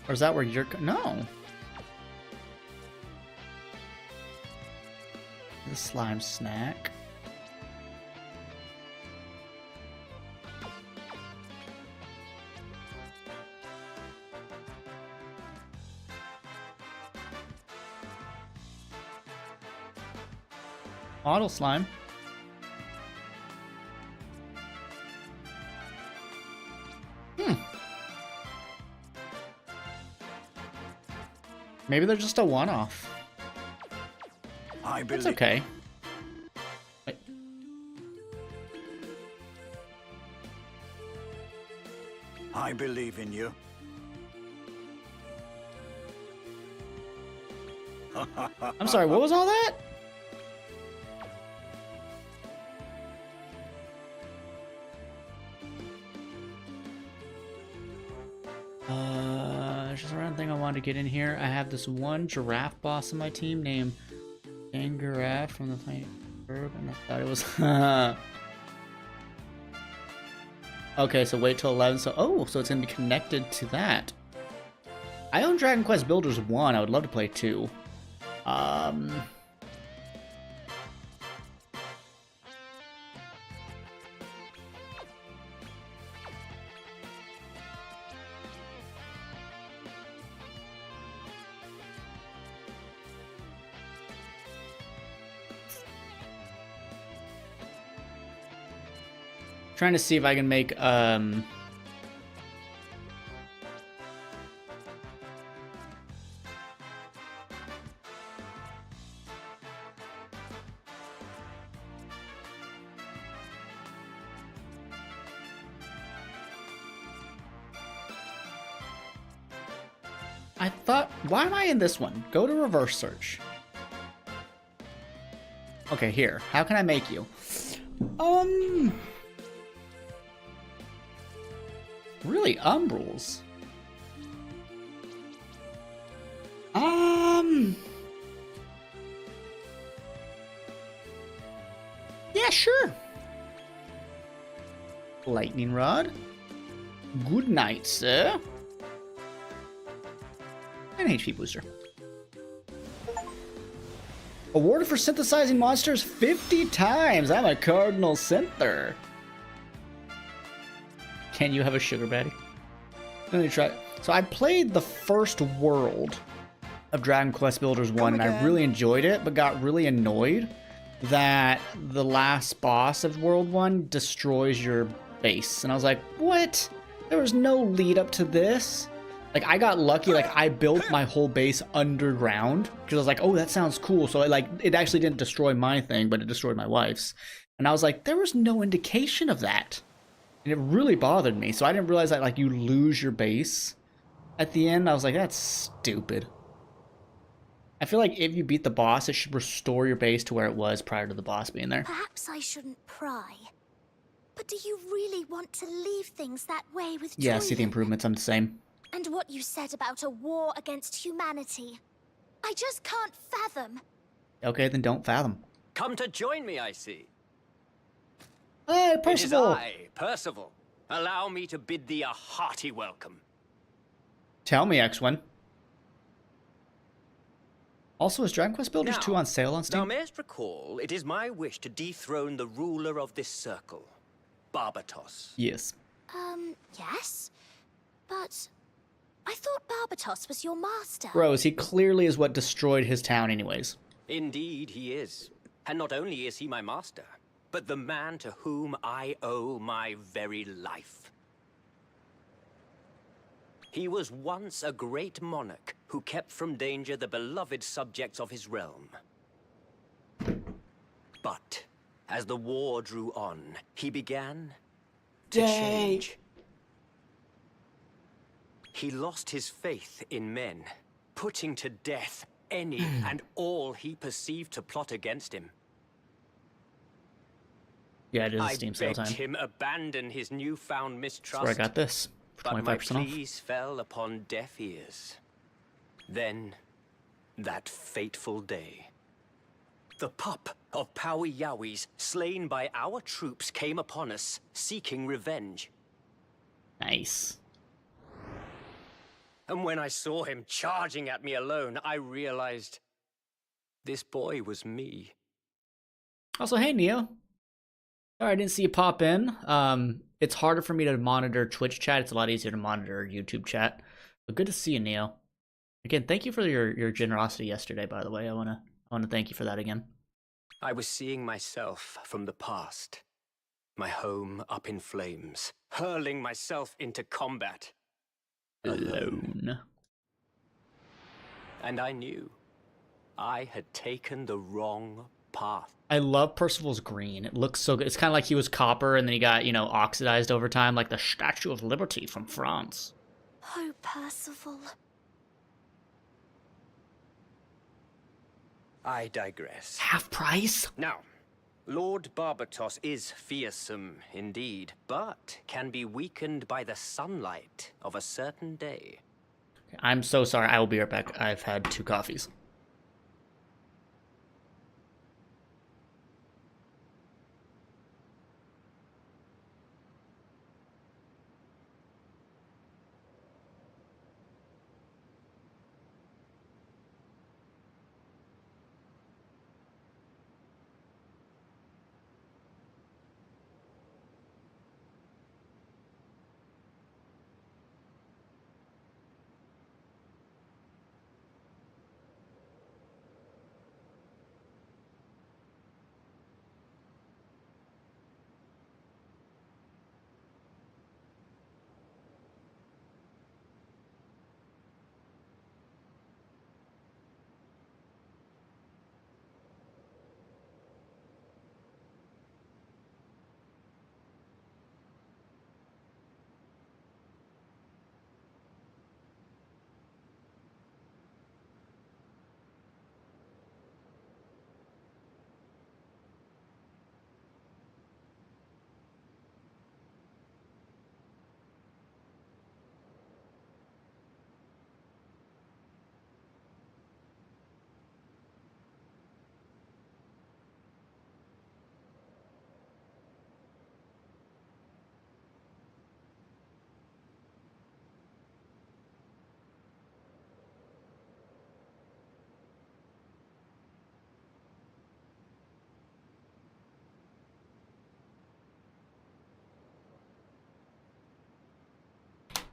Speaker 1: is that where you're... No. The slime snack. Auto slime. Maybe they're just a one-off.
Speaker 2: I
Speaker 1: That's
Speaker 2: believe.
Speaker 1: okay. Wait.
Speaker 2: I believe in you.
Speaker 1: I'm sorry, what was all that? Just one thing I wanted to get in here. I have this one giraffe boss on my team named Angarath from the Tiny Bird, and I thought it was. Okay, so wait till 11. So it's gonna be connected to that. I own Dragon Quest Builders 1. I would love to play 2. Trying to see if I can make I thought, why am I in this one? Go to reverse search. Okay, here. How can I make you? Really, Umbrals. Yeah, sure. Lightning Rod. Good night, sir. And HP booster. Awarded for synthesizing monsters 50 times. I'm a Cardinal Synther. Can you have a sugar baddie? Let me try. So I played the first world of Dragon Quest Builders 1 and I really enjoyed it, but got really annoyed that the last boss of World 1 destroys your base. And I was like, what? There was no lead up to this. Like, I got lucky, like, I built my whole base underground, because I was like, oh, that sounds cool. So, it actually didn't destroy my thing, but it destroyed my wife's. And I was like, there was no indication of that. And it really bothered me. So I didn't realize that, like, you lose your base at the end. I was like, that's stupid. I feel like if you beat the boss, it should restore your base to where it was prior to the boss being there.
Speaker 5: Perhaps I shouldn't pry. But do you really want to leave things that way with
Speaker 1: Yeah, see the
Speaker 5: Julian?
Speaker 1: improvements. I'm the same.
Speaker 5: And what you said about a war against humanity. I just can't fathom.
Speaker 1: Okay, then don't fathom.
Speaker 8: Come to join me, I see.
Speaker 1: Hey,
Speaker 8: It is
Speaker 1: Percival!
Speaker 8: I, Percival. Allow me to bid thee a hearty welcome.
Speaker 1: Tell me, X1. Also, is Dragon Quest Builders
Speaker 8: Now-
Speaker 1: 2 on sale on
Speaker 8: Thou
Speaker 1: Steam?
Speaker 8: mayest recall, it is my wish to dethrone the ruler of this circle, Barbatos.
Speaker 1: Yes.
Speaker 5: Yes? But I thought Barbatos was your master.
Speaker 1: Rose, he clearly is what destroyed his town anyways.
Speaker 8: Indeed, he is. And not only is he my master, but the man to whom I owe my very life. He was once a great monarch who kept from danger the beloved subjects of his realm. But as the war drew on, he began to change. He lost his faith in men, putting to death any and all he perceived to plot against him.
Speaker 1: Yeah, it is
Speaker 8: I
Speaker 1: Steam sale
Speaker 8: begged
Speaker 1: time.
Speaker 8: him abandon his newfound mistrust.
Speaker 1: That's where I got this. For
Speaker 8: But my
Speaker 1: 25% off.
Speaker 8: pleas fell upon deaf ears. Then, that fateful day. The pup of Powie Yowies, slain by our troops, came upon us, seeking revenge.
Speaker 1: Nice.
Speaker 8: And when I saw him charging at me alone, I realized this boy was me.
Speaker 1: Also, hey, Neo. Sorry, I didn't see you pop in. It's harder for me to monitor Twitch chat. It's a lot easier to monitor YouTube chat. But good to see you, Neo. Again, thank you for your generosity yesterday, by the way. I wanna thank you for that again.
Speaker 8: I was seeing myself from the past. My home up in flames, hurling myself into combat.
Speaker 1: Alone.
Speaker 8: and I knew I had taken the wrong path.
Speaker 1: I love Percival's green. It looks so good. It's kind of like he was copper and then he got, you know, oxidized over time, like the Statue of Liberty from France.
Speaker 5: Oh, Percival.
Speaker 8: I digress.
Speaker 1: Half price?
Speaker 8: Now, Lord Barbatos is fearsome indeed, but can be weakened by the sunlight of a certain day.
Speaker 1: I'm so sorry. I will be right back. I've had 2 coffees.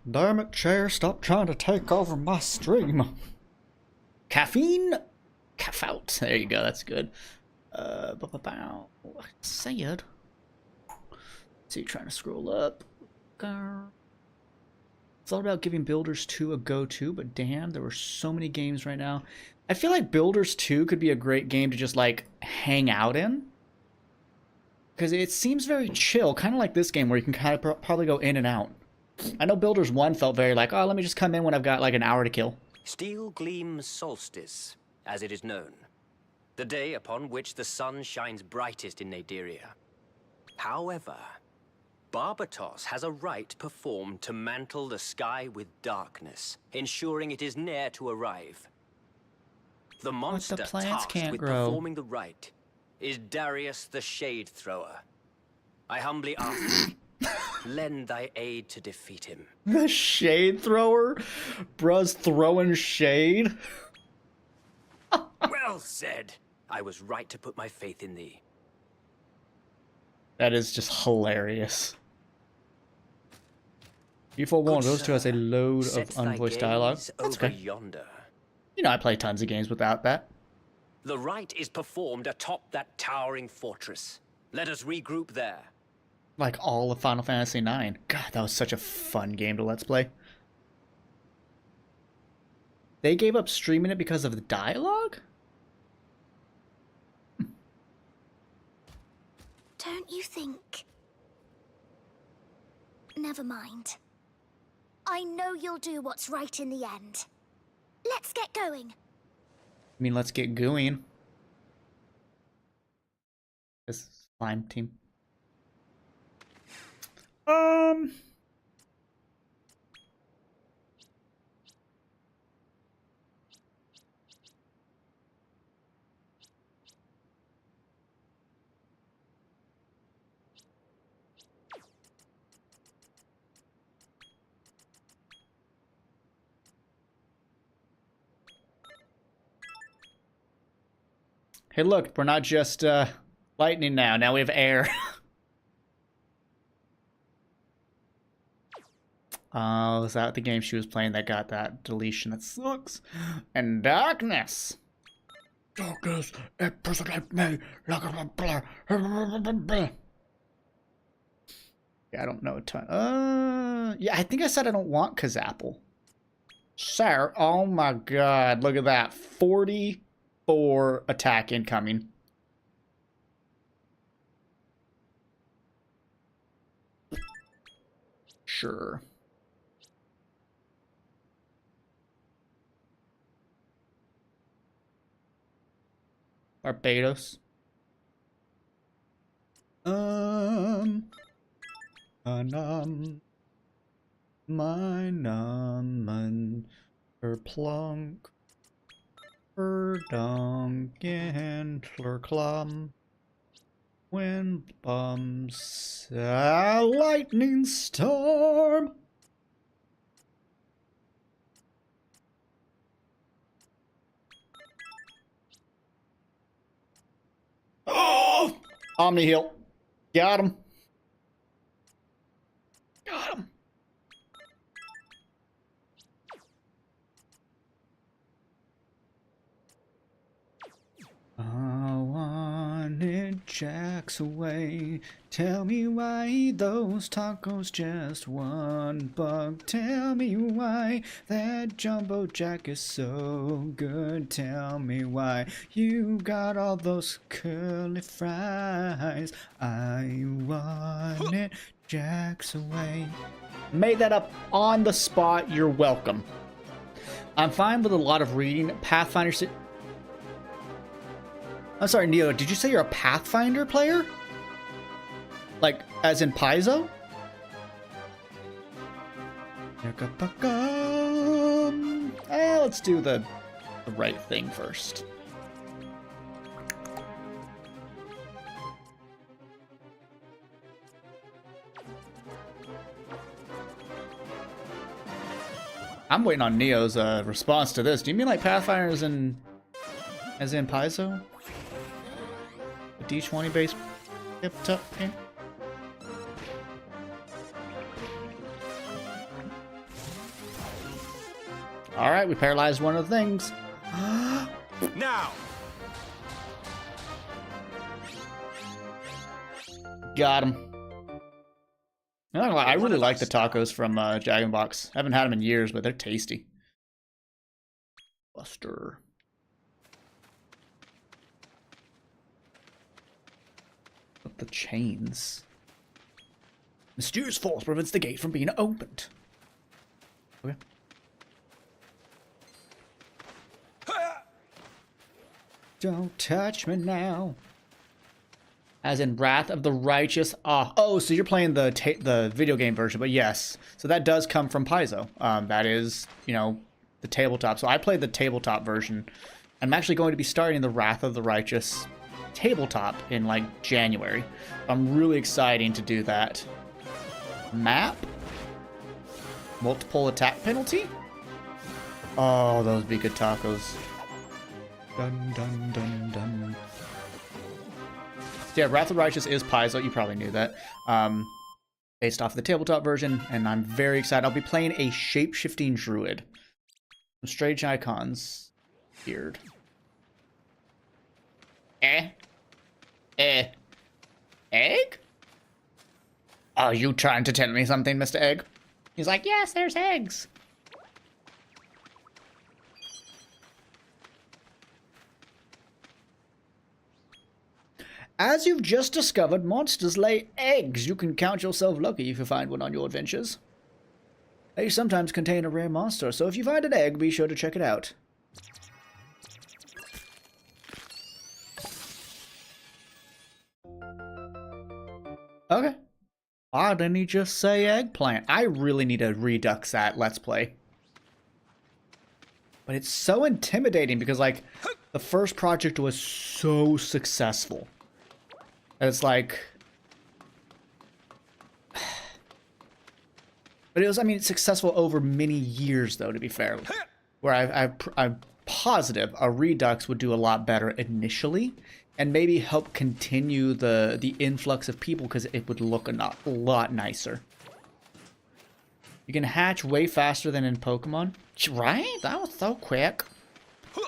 Speaker 4: Damn it, chair, stop trying to take over my stream.
Speaker 1: Caffeine? Caff out. There you go. That's good. Said. So you're trying to scroll up. Thought about giving Builders 2 a go-to, but damn, there were so many games right now. I feel like Builders 2 could be a great game to just, like, hang out in. Because it seems very chill, kind of like this game where you can kind of probably go in and out. I know Builders 1 felt very like, oh, let me just come in when I've got, like, an hour to kill.
Speaker 8: Steel Gleam Solstice, as it is known. The day upon which the sun shines brightest in Naderia. However, Barbatos has a rite performed to mantle the sky with darkness, ensuring it is near to arrive. The monster
Speaker 1: plants
Speaker 8: tasked
Speaker 1: can't
Speaker 8: with
Speaker 1: grow.
Speaker 8: performing the rite is Darius the Shade Thrower. I humbly ask thee, lend thy aid to defeat him.
Speaker 1: The Shade Thrower? Bruh's throwing shade?
Speaker 8: Well said. I was right to put my faith in thee.
Speaker 1: That is just hilarious. You forewarned,
Speaker 8: Good
Speaker 1: those two has a
Speaker 8: sir,
Speaker 1: load
Speaker 8: set
Speaker 1: of
Speaker 8: thy
Speaker 1: unvoiced dialogue.
Speaker 8: gaze
Speaker 1: That's
Speaker 8: over
Speaker 1: okay.
Speaker 8: yonder.
Speaker 1: You know, I play tons of games without that.
Speaker 8: The rite is performed atop that towering fortress. Let us regroup there.
Speaker 1: Like all of Final Fantasy IX. God, that was such a fun game to Let's Play. They gave up streaming it because of the dialogue?
Speaker 5: Don't you think? Never mind. I know you'll do what's right in the end. Let's get going.
Speaker 1: I mean, let's get gooing. This slime team. Hey, look, we're not just lightning now. Now we have air. Oh, is that the game she was playing that got that deletion? That sucks. And darkness.
Speaker 4: Darkness, impersonate me like a blur.
Speaker 1: Yeah, I don't know a ton. Yeah, I think I said I don't want Kazapple. Sir, oh my god, look at that. 44 attack incoming. Sure. Barbados. My numbin, plunk, Duncan, Clum, wind bumps, a lightning storm. Oh! Omni heal. Got him. Got him. I wanted Jack's away. Tell me why those tacos just $1. Tell me why that jumbo Jack is so good. Tell me why you got all those curly fries. I wanted Jack's away. Made that up on the spot. You're welcome. I'm fine with a lot of reading. Pathfinder. I'm sorry, Neo, did you say you're a Pathfinder player? Like, as in Paizo? Let's do the right thing first. I'm waiting on Neo's response to this. Do you mean like Pathfinder as in Paizo? D20 base tabletop game. All right, we paralyzed one of the things.
Speaker 2: Now.
Speaker 1: Got him. I really like the tacos from Dragon Box. I haven't had them in years, but they're tasty. Buster. The chains. Mysterious force prevents the gate from being opened. Okay. Don't touch me now. As in Wrath of the Righteous. Oh, so you're playing the video game version, but yes. So that does come from Paizo. That is, the tabletop. So I played the tabletop version. I'm actually going to be starting the Wrath of the Righteous tabletop in like January. I'm really excited to do that. Map? Multiple attack penalty? Oh, those would be good tacos. Dun dun dun dun. Yeah, Wrath of the Righteous is Paizo. You probably knew that. Based off the tabletop version, and I'm very excited. I'll be playing a shape-shifting druid. Some strange icons appeared. Egg? Are you trying to tell me something, Mr. Egg? He's like, yes, there's eggs. As you've just discovered, monsters lay eggs. You can count yourself lucky if you find one on your adventures. They sometimes contain a rare monster, so if you find an egg, be sure to check it out. Okay. Why didn't he just say eggplant? I really need to redux that Let's Play. But it's so intimidating because, like, the first project was so successful. It's like... But it was, I mean, successful over many years, though, to be fair. Where I'm positive a redux would do a lot better initially. And maybe help continue the influx of people because it would look a lot nicer. You can hatch way faster than in Pokemon. Right? That was so quick. I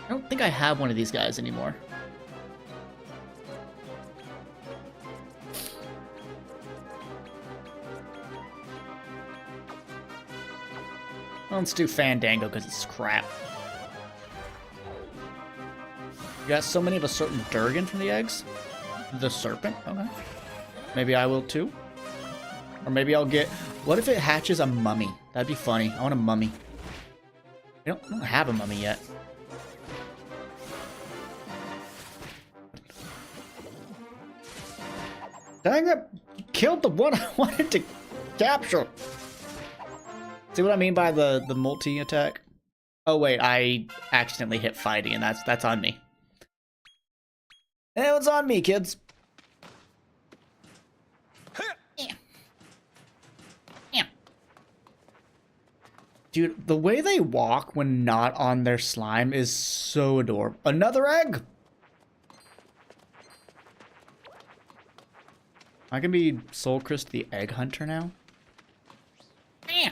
Speaker 1: don't think I have one of these guys anymore. Let's do Fandango because it's crap. You got so many of a certain Durgan from the eggs? The serpent? Okay. Maybe I will too. Or maybe I'll get... What if it hatches a mummy? That'd be funny. I want a mummy. I don't have a mummy yet. Dang it! You killed the one I wanted to capture! See what I mean by the multi-attack? Oh wait, I accidentally hit fighting, and that's on me. It's on me, kids. Dude, the way they walk when not on their slime is so adorable. Another egg! I can be Soulkrist the egg hunter now. This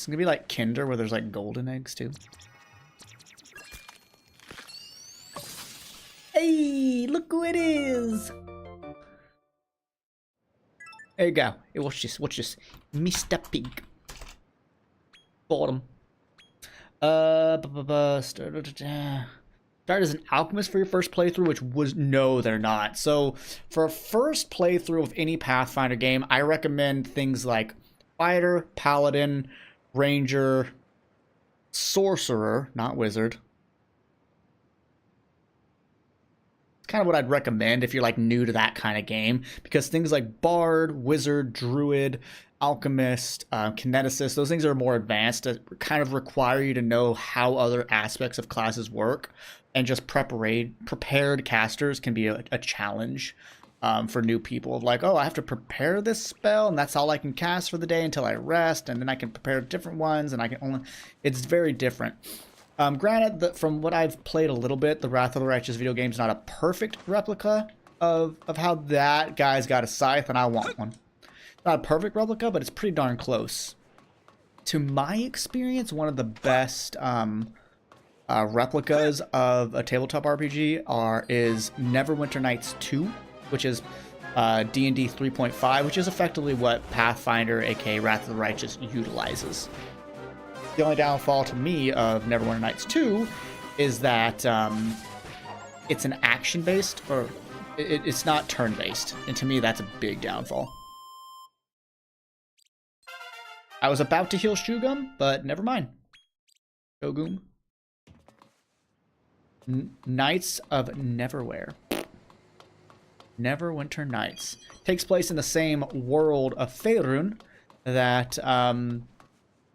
Speaker 1: is gonna be like Kinder where there's like golden eggs too. Hey, look who it is! There you go. Hey, watch this, Mr. Pig. Bottom. Start as an alchemist for your first playthrough, which was... No, they're not. So, for a first playthrough of any Pathfinder game, I recommend things like Fighter, Paladin, Ranger, Sorcerer, not Wizard. Kind of what I'd recommend if you're like new to that kind of game, because things like Bard, Wizard, Druid, Alchemist, Kineticist, those things are more advanced that kind of require you to know how other aspects of classes work, and just prepared casters can be a challenge for new people of like, oh, I have to prepare this spell and that's all I can cast for the day until I rest, and then I can prepare different ones, and I can only... It's very different. Granted, from what I've played a little bit, the Wrath of the Righteous video game is not a perfect replica of how that guy's got a scythe, and I want one. Not a perfect replica, but it's pretty darn close. To my experience, one of the best replicas of a tabletop RPG is Neverwinter Nights 2, which is D&D 3.5, which is effectively what Pathfinder, aka Wrath of the Righteous, utilizes. The only downfall to me of Neverwinter Nights 2 is that it's an action-based, or it's not turn-based. And to me, that's a big downfall. I was about to heal Shugum, but never mind. Shogum. Knights of Neverwhere. Neverwinter Nights. Takes place in the same world of Faerun that...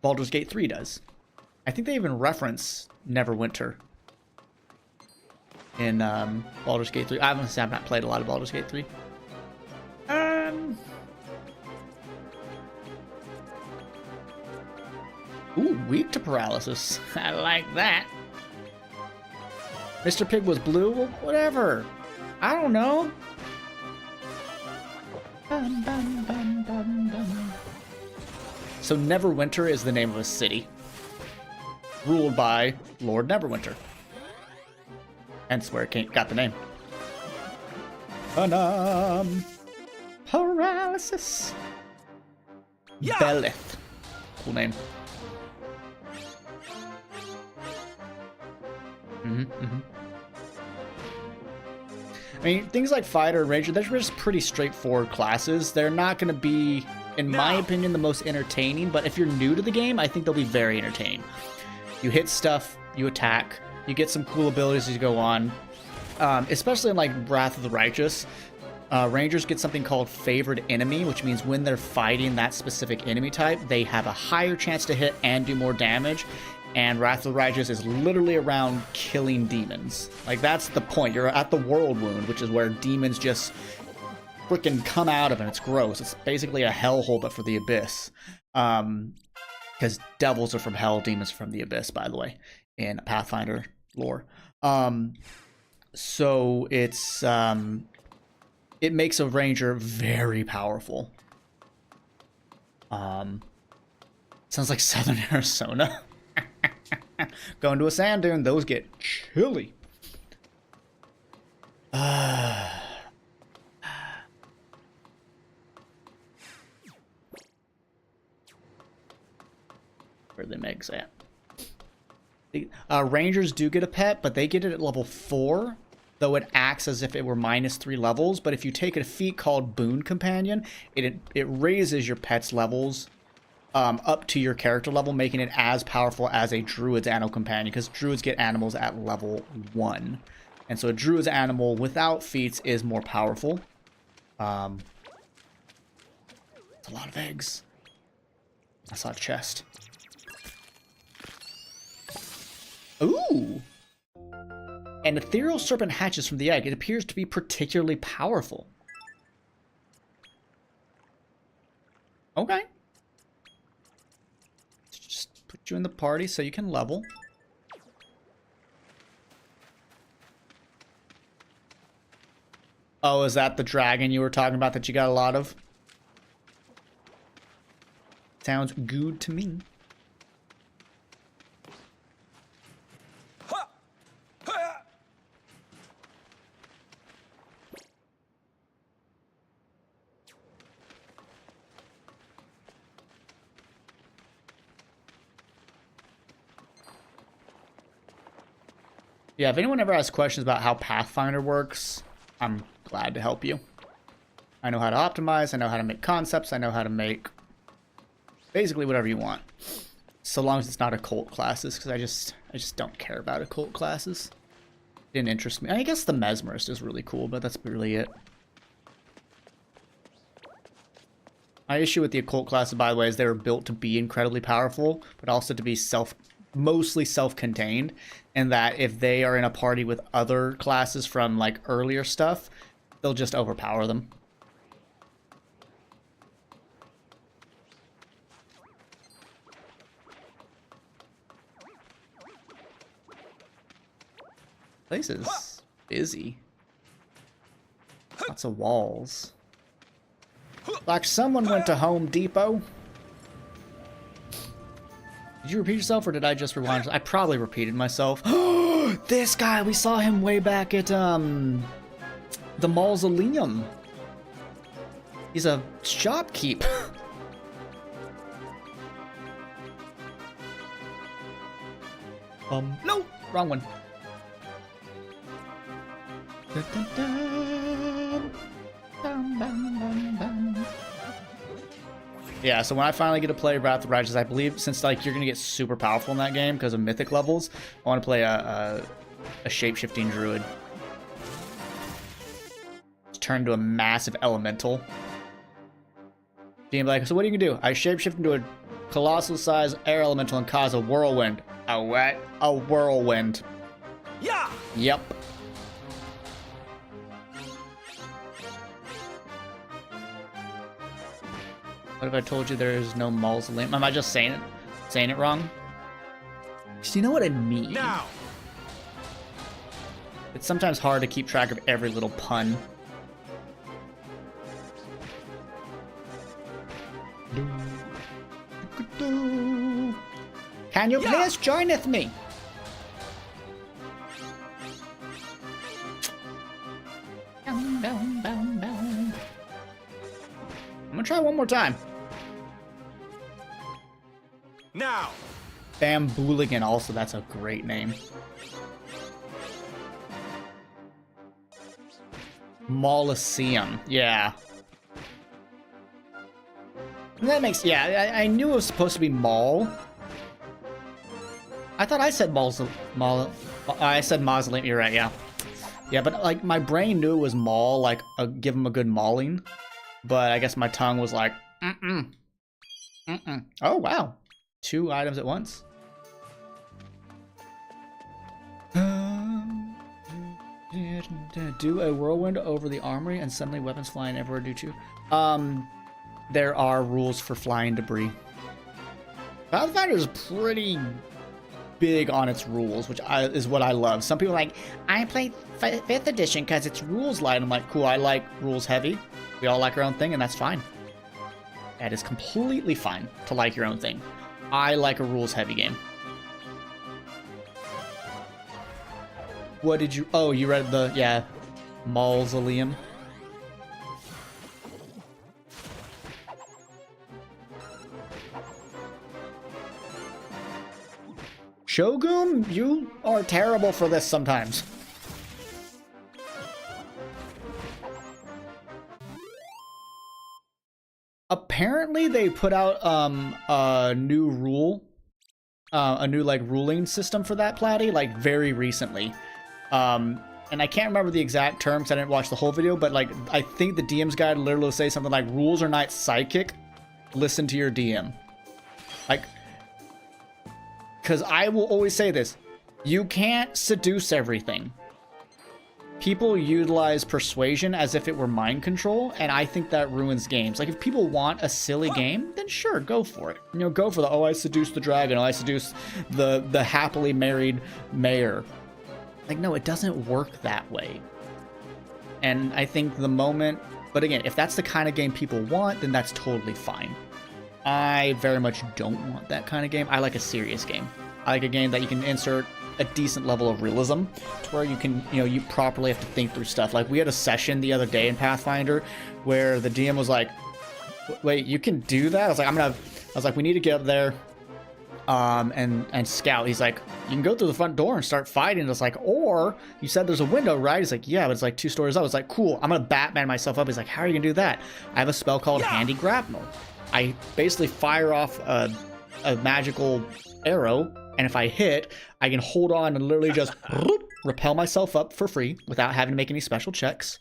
Speaker 1: Baldur's Gate 3 does. I think they even reference Neverwinter in Baldur's Gate 3. I've not played a lot of Baldur's Gate 3. Ooh, weak to paralysis. I like that. Mr. Pig was blue? Well, whatever. I don't know. Bum, bum, bum, bum, bum. So Neverwinter is the name of a city, ruled by Lord Neverwinter. Hence where it got the name. Paralysis. Yeah. Belith. Cool name. I mean, things like Fighter and Ranger, they're just pretty straightforward classes. They're not going to be... in my opinion, the most entertaining, but if you're new to the game, I think they'll be very entertaining. You hit stuff, you attack, you get some cool abilities as you go on. Especially in like Wrath of the Righteous, Rangers get something called Favored Enemy, which means when they're fighting that specific enemy type, they have a higher chance to hit and do more damage. And Wrath of the Righteous is literally around killing demons. Like, that's the point. You're at the World Wound, which is where demons just... freaking come out of it. It's gross. It's basically a hellhole, but for the abyss. Because devils are from hell, demons are from the abyss, by the way, in Pathfinder lore. So it's it makes a ranger very powerful. Sounds like Southern Arizona. Going to a sand dune, those get chilly. Where the Megs at? Rangers do get a pet, but they get it at level 4, though it acts as if it were -3 levels. But if you take a feat called Boon Companion, it raises your pet's levels up to your character level, making it as powerful as a Druid's animal companion, because Druids get animals at level 1. And so a Druid's animal without feats is more powerful. It's a lot of eggs. I saw a chest. Ooh! An ethereal serpent hatches from the egg. It appears to be particularly powerful. Okay. Just put you in the party so you can level. Oh, is that the dragon you were talking about that you got a lot of? Sounds good to me. Yeah, if anyone ever has questions about how Pathfinder works, I'm glad to help you. I know how to optimize, I know how to make concepts, I know how to make basically whatever you want. So long as it's not occult classes, because I just don't care about occult classes. It didn't interest me. I guess the Mesmerist is really cool, but that's really it. My issue with the occult classes, by the way, is they were built to be incredibly powerful, but also to be mostly self-contained, and that if they are in a party with other classes from like earlier stuff, they'll just overpower them. Place is busy. Lots of walls. Like someone went to Home Depot. Did you repeat yourself, or did I just rewind? I probably repeated myself. This guy, we saw him way back at the Mausoleum. He's a shopkeep. No, wrong one. Yeah, so when I finally get to play Wrath of the Righteous, I believe, since like you're gonna get super powerful in that game because of mythic levels, I want to play a shape-shifting druid. Just turn into a massive elemental. Being like, so what are you gonna do? I shapeshift into a colossal-sized air elemental and cause a whirlwind. A what? A whirlwind.
Speaker 6: Yeah.
Speaker 1: Yep. What if I told you there is no mausoleum? Am I just saying it wrong? Because you know what I mean.
Speaker 6: Now.
Speaker 1: It's sometimes hard to keep track of every little pun. Can you please joineth me? I'm gonna try one more time.
Speaker 6: Now.
Speaker 1: Bambooligan, also, that's a great name. Mausoleum, yeah. That makes, yeah, I knew it was supposed to be mall. I thought I said I said mausoleum, you're right, yeah. Yeah, but like my brain knew it was maul, like give him a good mauling. But I guess my tongue was like, Oh, wow. 2 items at once. Do a whirlwind over the armory and suddenly weapons flying everywhere do too. There are rules for flying debris. Pathfinder is pretty big on its rules, which is what I love. Some people are like, I play 5th edition because it's rules light. I'm like, cool, I like rules heavy. We all like our own thing, and that's fine. That is completely fine to like your own thing. I like a rules heavy game. What did you... Oh, you read the... Yeah. Mausoleum. Shogun, you are terrible for this sometimes. Apparently they put out a new rule, a new like ruling system for that platy like very recently. And I can't remember the exact term because I didn't watch the whole video, but like I think the DM's guide literally will say something like rules are not psychic, listen to your DM. Like, because I will always say this, you can't seduce everything. People utilize persuasion as if it were mind control, and I think that ruins games. Like, if people want a silly game, then sure, go for it. You know, go for the, oh, I seduced the dragon, oh, I seduced the happily married mayor. Like, no, it doesn't work that way. And I think the moment, but again, if that's the kind of game people want, then that's totally fine. I very much don't want that kind of game. I like a serious game. I like a game that you can insert a decent level of realism to where you can, you know, you properly have to think through stuff. Like, we had a session the other day in Pathfinder where the DM was like, wait, you can do that? I was like, we need to get up there and scout. He's like, you can go through the front door and start fighting. It's like, or you said there's a window, right? He's like, yeah, but it's like 2 stories up. It's like, cool, I'm gonna Batman myself up. He's like, how are you gonna do that? I have a spell called Handy Grapnel. I basically fire off a magical arrow, and if I hit, I can hold on and literally just repel myself up for free without having to make any special checks.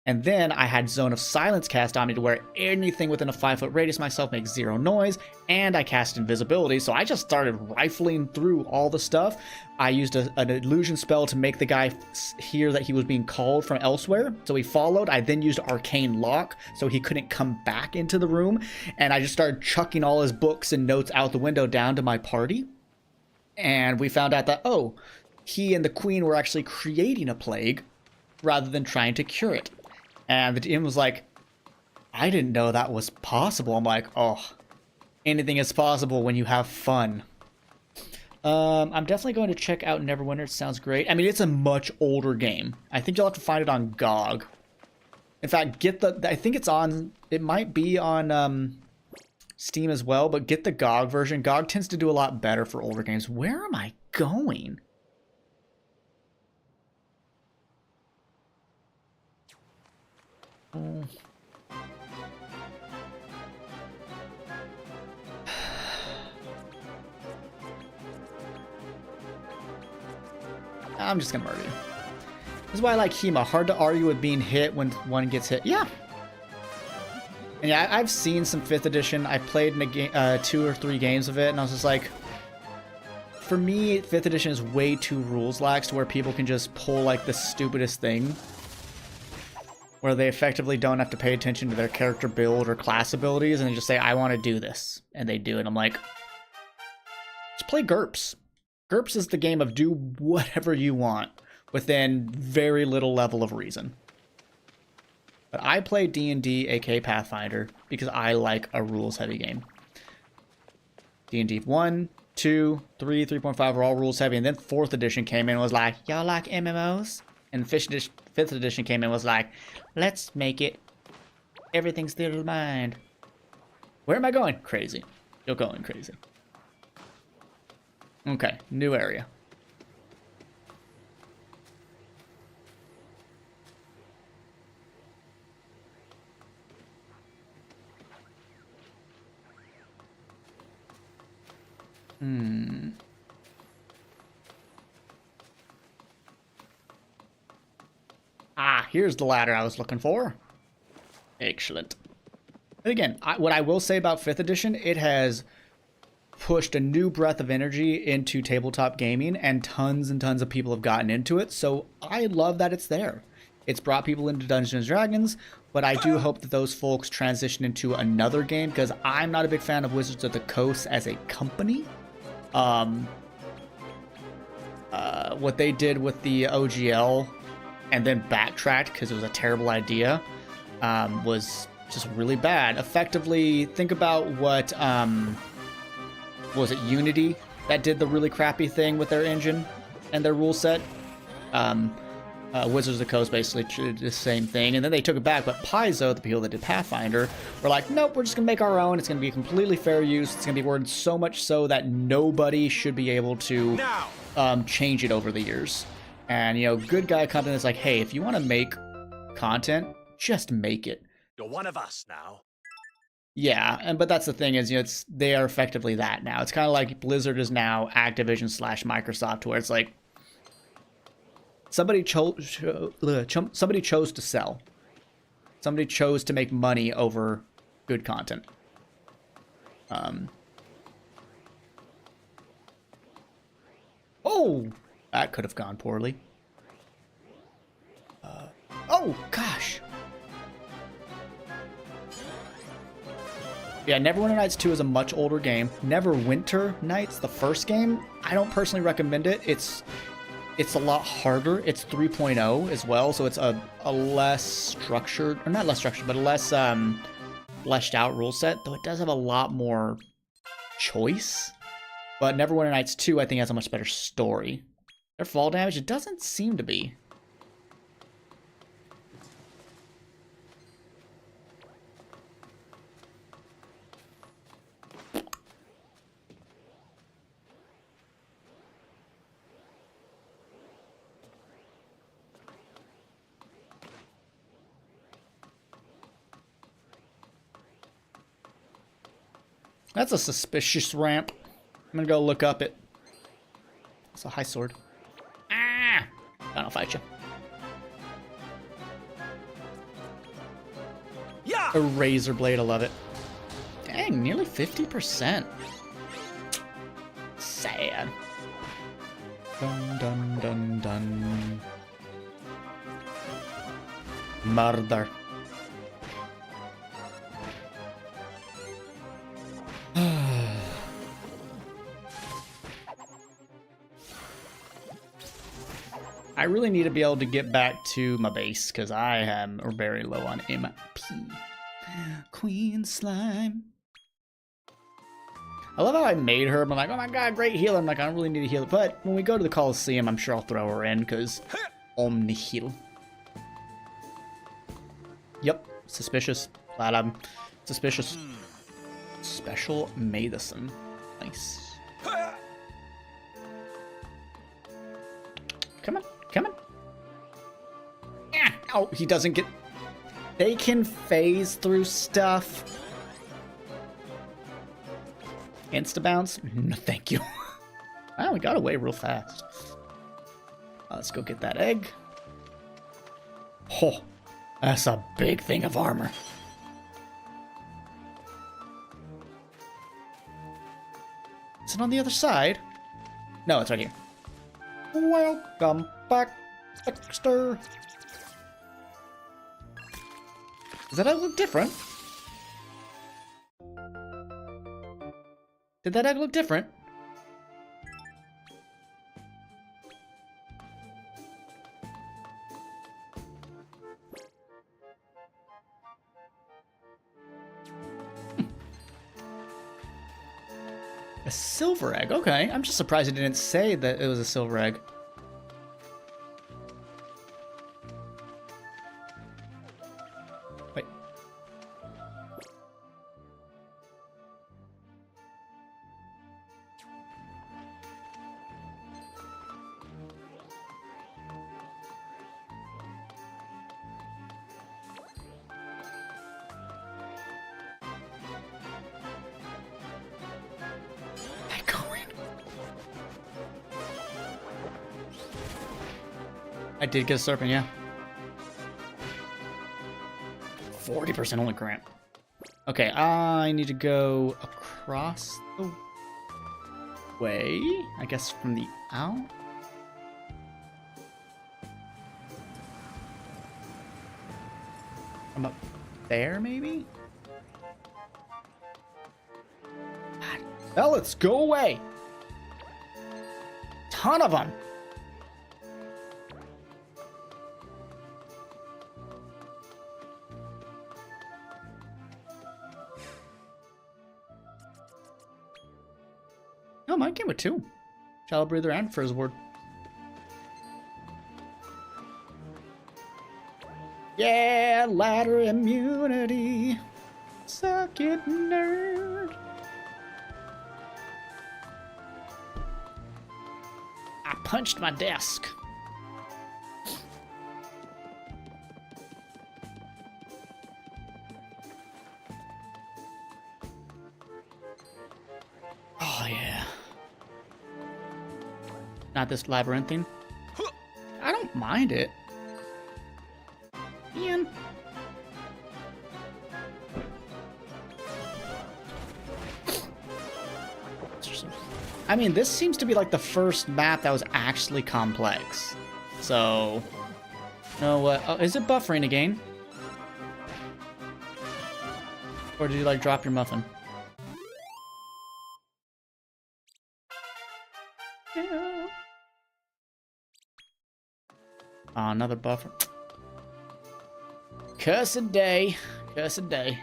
Speaker 1: And then I had Zone of Silence cast on me to where anything within a 5-foot radius myself makes 0 noise, and I cast Invisibility, so I just started rifling through all the stuff. I used an illusion spell to make the guy hear that he was being called from elsewhere, so he followed. I then used Arcane Lock, so he couldn't come back into the room, and I just started chucking all his books and notes out the window down to my party. And we found out that, oh, he and the queen were actually creating a plague rather than trying to cure it. And the DM was like, I didn't know that was possible. I'm like, oh, anything is possible when you have fun. I'm definitely going to check out Neverwinter. It sounds great. I mean, it's a much older game. I think you'll have to find it on GOG. In fact, I think it's on, it might be on Steam as well, but get the GOG version. GOG tends to do a lot better for older games. Where am I going? Oh. I'm just gonna murder you. This is why I like HEMA. Hard to argue with being hit when one gets hit. Yeah. And yeah, I've seen some 5th edition. I played in a game, 2 or 3 games of it, and I was just like, for me, 5th edition is way too rules lax to where people can just pull like the stupidest thing, where they effectively don't have to pay attention to their character build or class abilities, and they just say, I want to do this, and they do it. I'm like, just play GURPS. GURPS is the game of do whatever you want within very little level of reason. But I play D&D, aka Pathfinder, because I like a rules-heavy game. D&D 1, 2, 3, 3.5 were all rules-heavy, and then 4th edition came in and was like, y'all like MMOs? And 5th edition came in and was like, let's make it everything's theater of mind. Where am I going? Crazy. You're going crazy. Okay, new area. Ah, here's the ladder I was looking for. Excellent. And again, what I will say about 5th edition, it has pushed a new breath of energy into tabletop gaming, and tons of people have gotten into it, so I love that it's there. It's brought people into Dungeons & Dragons, but I do hope that those folks transition into another game, because I'm not a big fan of Wizards of the Coast as a company. What they did with the OGL and then backtracked because it was a terrible idea was just really bad. Effectively, think about what was it Unity that did the really crappy thing with their engine and their rule set? Wizards of the Coast basically did the same thing, and then they took it back. But Paizo, the people that did Pathfinder, were like, nope, we're just gonna make our own. It's gonna be completely fair use. It's gonna be worded so much so that nobody should be able to change it over the years. And you know, good guy content is like, hey, if you want to make content, just make it.
Speaker 2: You're one of us now.
Speaker 1: Yeah, but that's the thing is, you know, they are effectively that now. It's kind of like Blizzard is now Activision / Microsoft, where it's like somebody chose to sell. Somebody chose to make money over good content. Oh, that could have gone poorly. Oh gosh. Yeah, Neverwinter Nights 2 is a much older game. Neverwinter Nights, the first game, I don't personally recommend it. It's a lot harder. It's 3.0 as well, so it's a less structured, or not less structured, but a less fleshed out rule set, though it does have a lot more choice. But Neverwinter Nights 2, I think, has a much better story. Their fall damage, it doesn't seem to be. That's a suspicious ramp. I'm gonna go look up it. It's a high sword. Ah! I'll fight you.
Speaker 2: Yeah!
Speaker 1: A razor blade, I love it. Dang, nearly 50%. Sad. Dun dun dun dun. Murder. I really need to be able to get back to my base because I am very low on MP. Queen Slime. I love how I made her. I'm like, oh my god, great healer. I'm like, I don't really need to heal. But when we go to the Coliseum, I'm sure I'll throw her in because Omni heal. Yep, suspicious. Glad I'm suspicious. Special medicine. Nice. Come on, come on. Yeah. Oh, he doesn't get... They can phase through stuff. Insta-bounce? No, thank you. Wow, we got away real fast. Let's go get that egg. Oh, that's a big thing of armor. Is it on the other side? No, it's right here. Welcome back, Dexter. Does that egg look different? Did that egg look different? A silver egg, okay. I'm just surprised it didn't say that it was a silver egg. Wait. I did get a serpent, yeah. 40% only grant. Okay, I need to go across the way. I guess from the out. From up there, maybe? God, pellets, go away! Ton of them! No, mine came with 2. Shallow Breather and Frizz Ward. Yeah, ladder immunity. Suck it, nerd. I punched my desk. Oh, yeah. Not this labyrinthine. I don't mind it. Ian. I mean, this seems to be like the first map that was actually complex. So, no, oh, is it buffering again? Or did you like drop your muffin? Yeah. Oh, another buffer. Cursed day. Cursed day.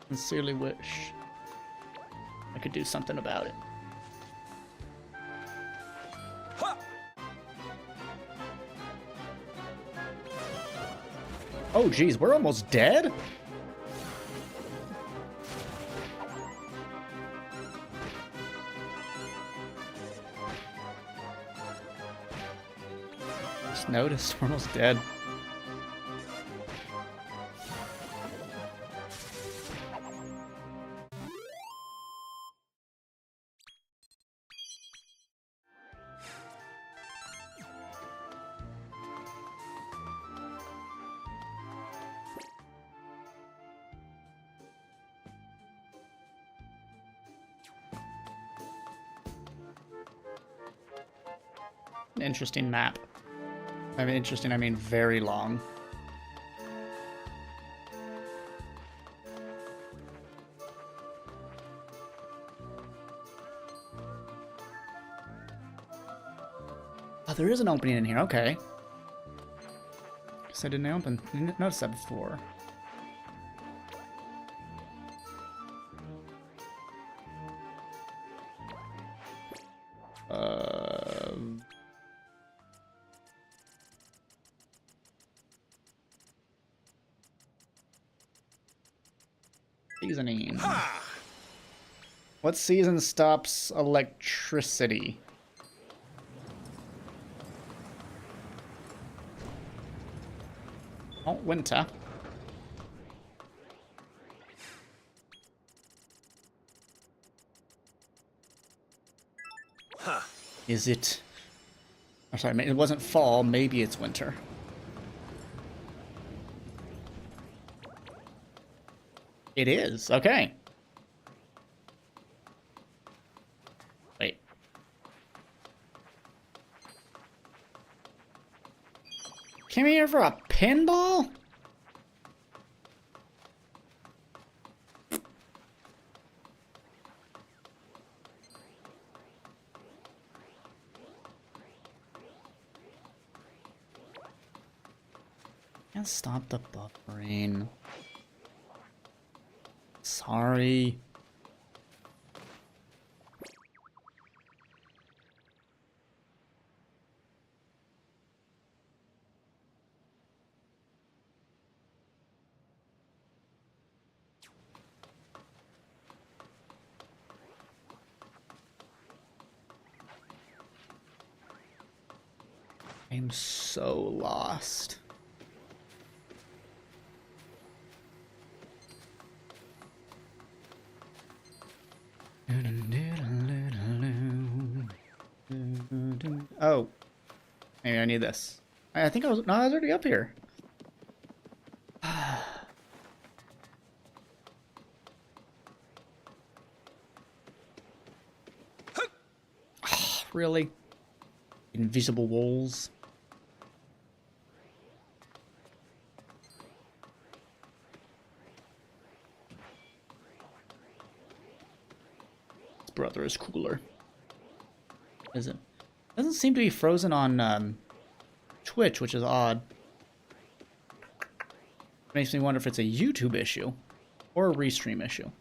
Speaker 1: Sincerely wish I could do something about it. Oh geez, we're almost dead? Just noticed we're almost dead. An interesting map. I mean, interesting, I mean very long. Oh, there is an opening in here, okay. Guess I didn't notice that before. Seasoning. What season stops electricity? Oh, winter. Is it... I'm sorry, it wasn't fall, maybe it's winter. It is, okay. Wait. Came here for a pinball? Can't stop the buffering. Sorry. I'm so lost. Oh. Maybe I need this. I think I was already up here. Oh, really? Invisible walls. His brother is cooler. Is it? Doesn't seem to be frozen on Twitch, which is odd. Makes me wonder if it's a YouTube issue or a restream issue.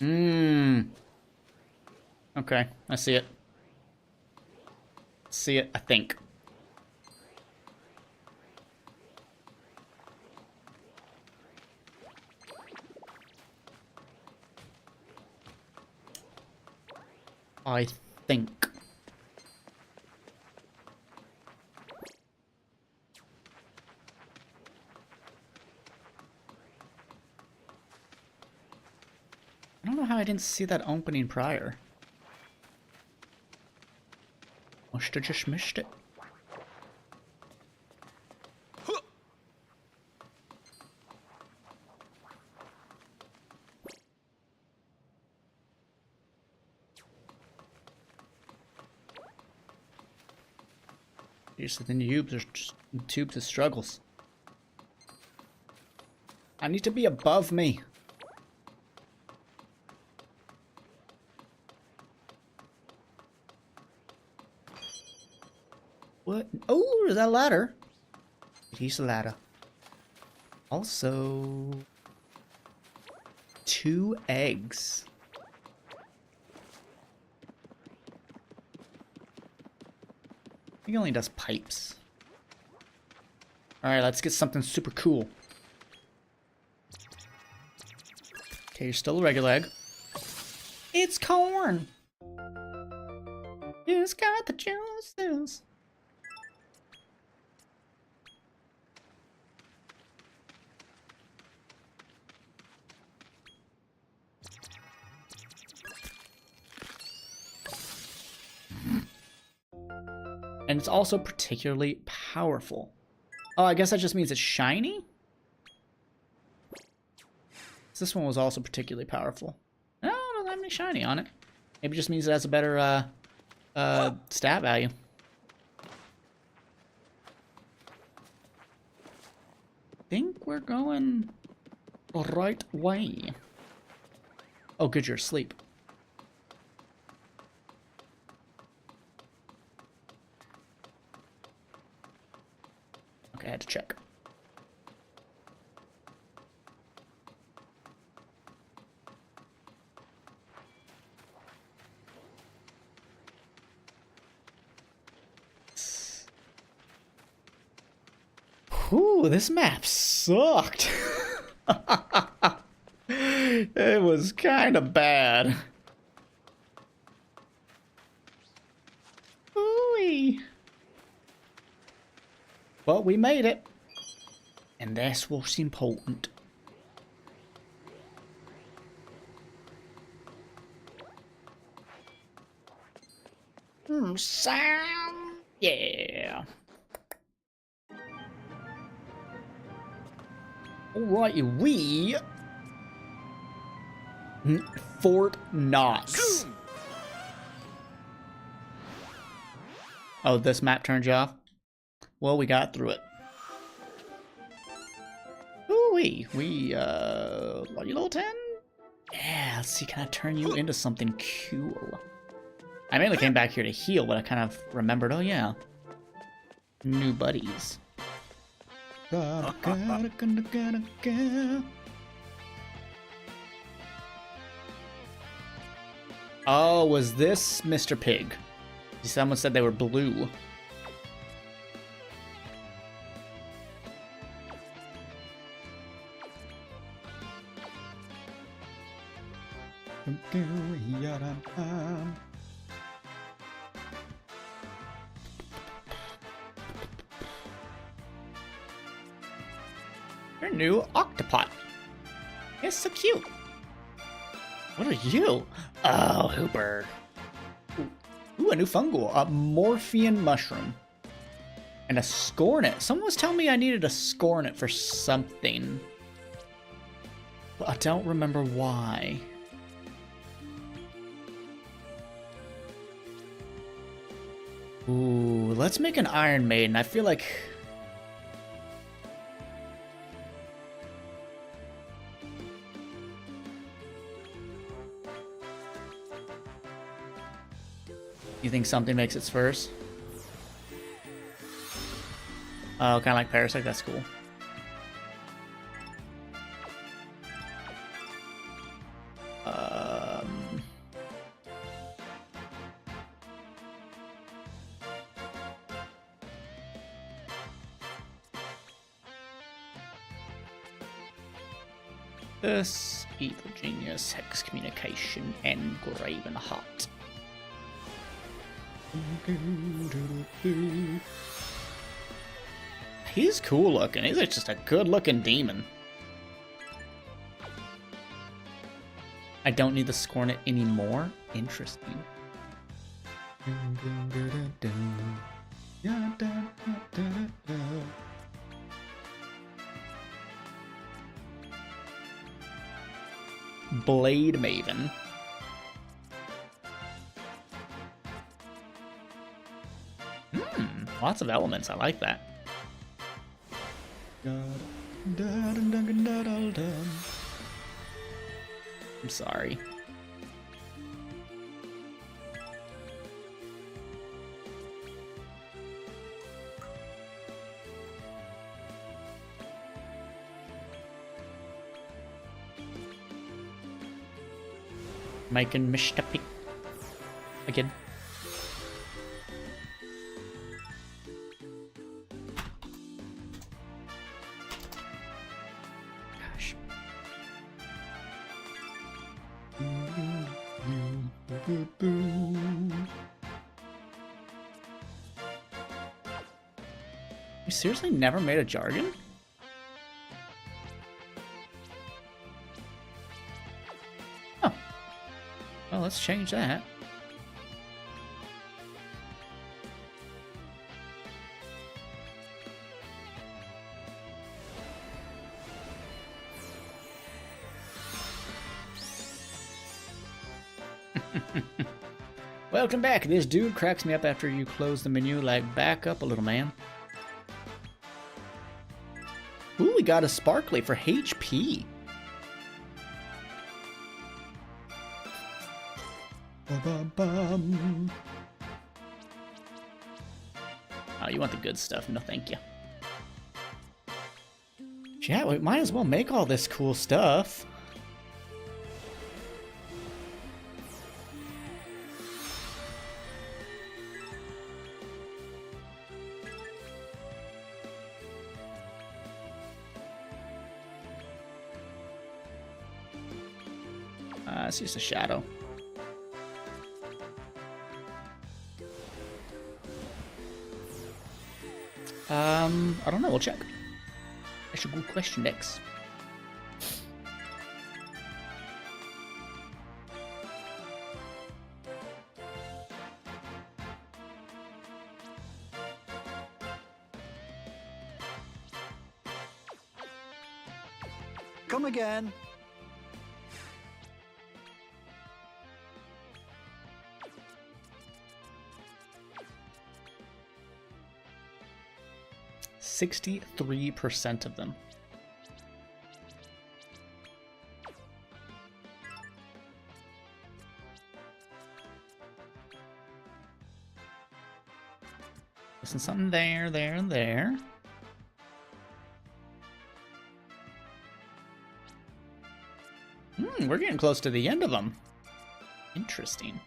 Speaker 1: Okay, I see it. See it, I think. I think. I don't know how I didn't see that opening prior. Must have just missed it. Usually the tubes are just tubes of struggles. I need to be above me. What? Oh, is that a ladder? He's a ladder. Also, 2 eggs. He only does pipes. Alright, let's get something super cool. Okay, you're still a regular egg. It's corn! It's got the juices. And it's also particularly powerful. Oh, I guess that just means it's shiny? This one was also particularly powerful. No, it doesn't have any shiny on it. Maybe it just means it has a better stat value. Think we're going the right way. Oh, good, you're asleep. Okay, I had to check. Ooh, this map sucked. It was kind of bad. Ooh-wee. But we made it. And that's what's important. Sam. Yeah. Alrighty, we... Fort Knox. Oh, this map turned you off? Well, we got through it. Ooh-wee. Love you, little 10? Yeah, let's see, can I turn you into something cool? I mainly came back here to heal, but I kind of remembered, oh yeah. New buddies. Oh, was this Mr. Pig? Someone said they were blue. Your new octopot. It's so cute. What are you? Oh, Hooper. Ooh, a new fungal. A Morphean mushroom. And a Scornet. Someone was telling me I needed a Scornet for something. But I don't remember why. Ooh, let's make an Iron Maiden. I feel like... You think something makes its first? Oh, kind of like Parasite. That's cool. this. Evil Genius, Hex Communication, and Graven Heart. He's cool looking. He's just a good looking demon. I don't need the Scornet anymore. Interesting. Blade Maven. Lots of elements. I like that. I'm sorry. Mike and Mr. P. Again. Gosh. You seriously never made a jargon? Well, let's change that. Welcome back. This dude cracks me up after you close the menu. Like, back up a little, man. Ooh, we got a sparkly for HP. Oh, you want the good stuff? No, thank you. Yeah, we might as well make all this cool stuff. It's just a shadow. I don't know, we'll check. That's a good question, Dex.
Speaker 6: Come again. %63 of them. Missing something there, there, and there. We're getting close to the end of them. Interesting.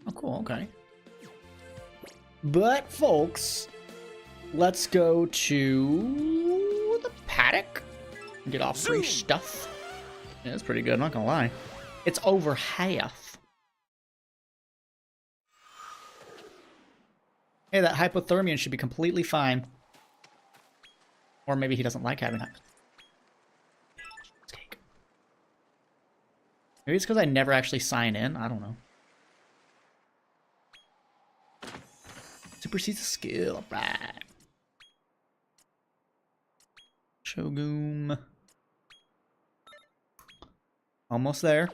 Speaker 6: Oh, cool, okay. But, folks, let's go to the paddock and get off free stuff. Yeah, that's pretty good, I'm not gonna lie. It's over half. Hey, that hypothermian should be completely fine. Or maybe he doesn't like having hypothermia. Maybe it's because I never actually sign in. I don't know. Supersedes a skill. Right. Shogun. Almost there.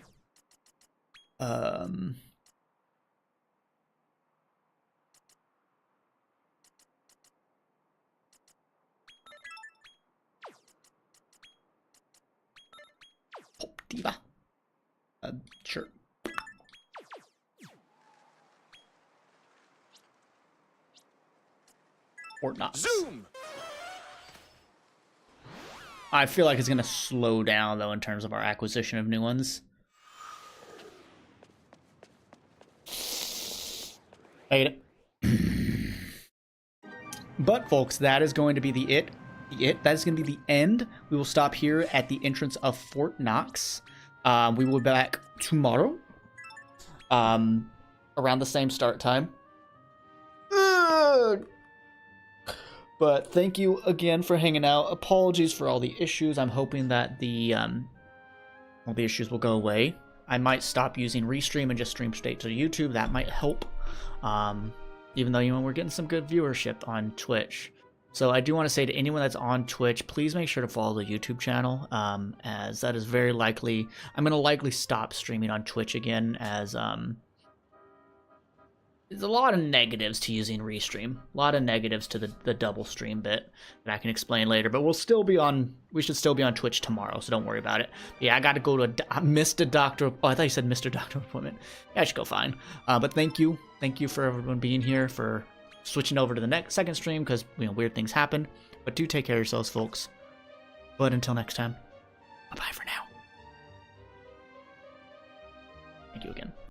Speaker 6: Pop Diva. Sure. Or not.
Speaker 2: Zoom!
Speaker 1: I feel like it's going to slow down, though, in terms of our acquisition of new ones. Hate it.
Speaker 6: But folks, that is going to be that is going to be the end. We will stop here at the entrance of Fort Knox. We will be back tomorrow, around the same start time. But thank you again for hanging out. Apologies for all the issues. I'm hoping that all the issues will go away. I might stop using Restream and just stream straight to YouTube. That might help. Even though, we're getting some good viewership on Twitch. So I do want to say to anyone that's on Twitch, please make sure to follow the YouTube channel, as that is very likely. I'm going to likely stop streaming on Twitch again, as there's a lot of negatives to using Restream. A lot of negatives to the double stream bit that I can explain later. But we should still be on Twitch tomorrow, so don't worry about it. Yeah, I got to go to Mr. Doctor. Oh, I thought you said Mr. Doctor appointment. Yeah, I should go fine. But thank you for everyone being here, for switching over to the second stream, because weird things happen. But do take care of yourselves, folks. But until next time, bye-bye for now. Thank you again.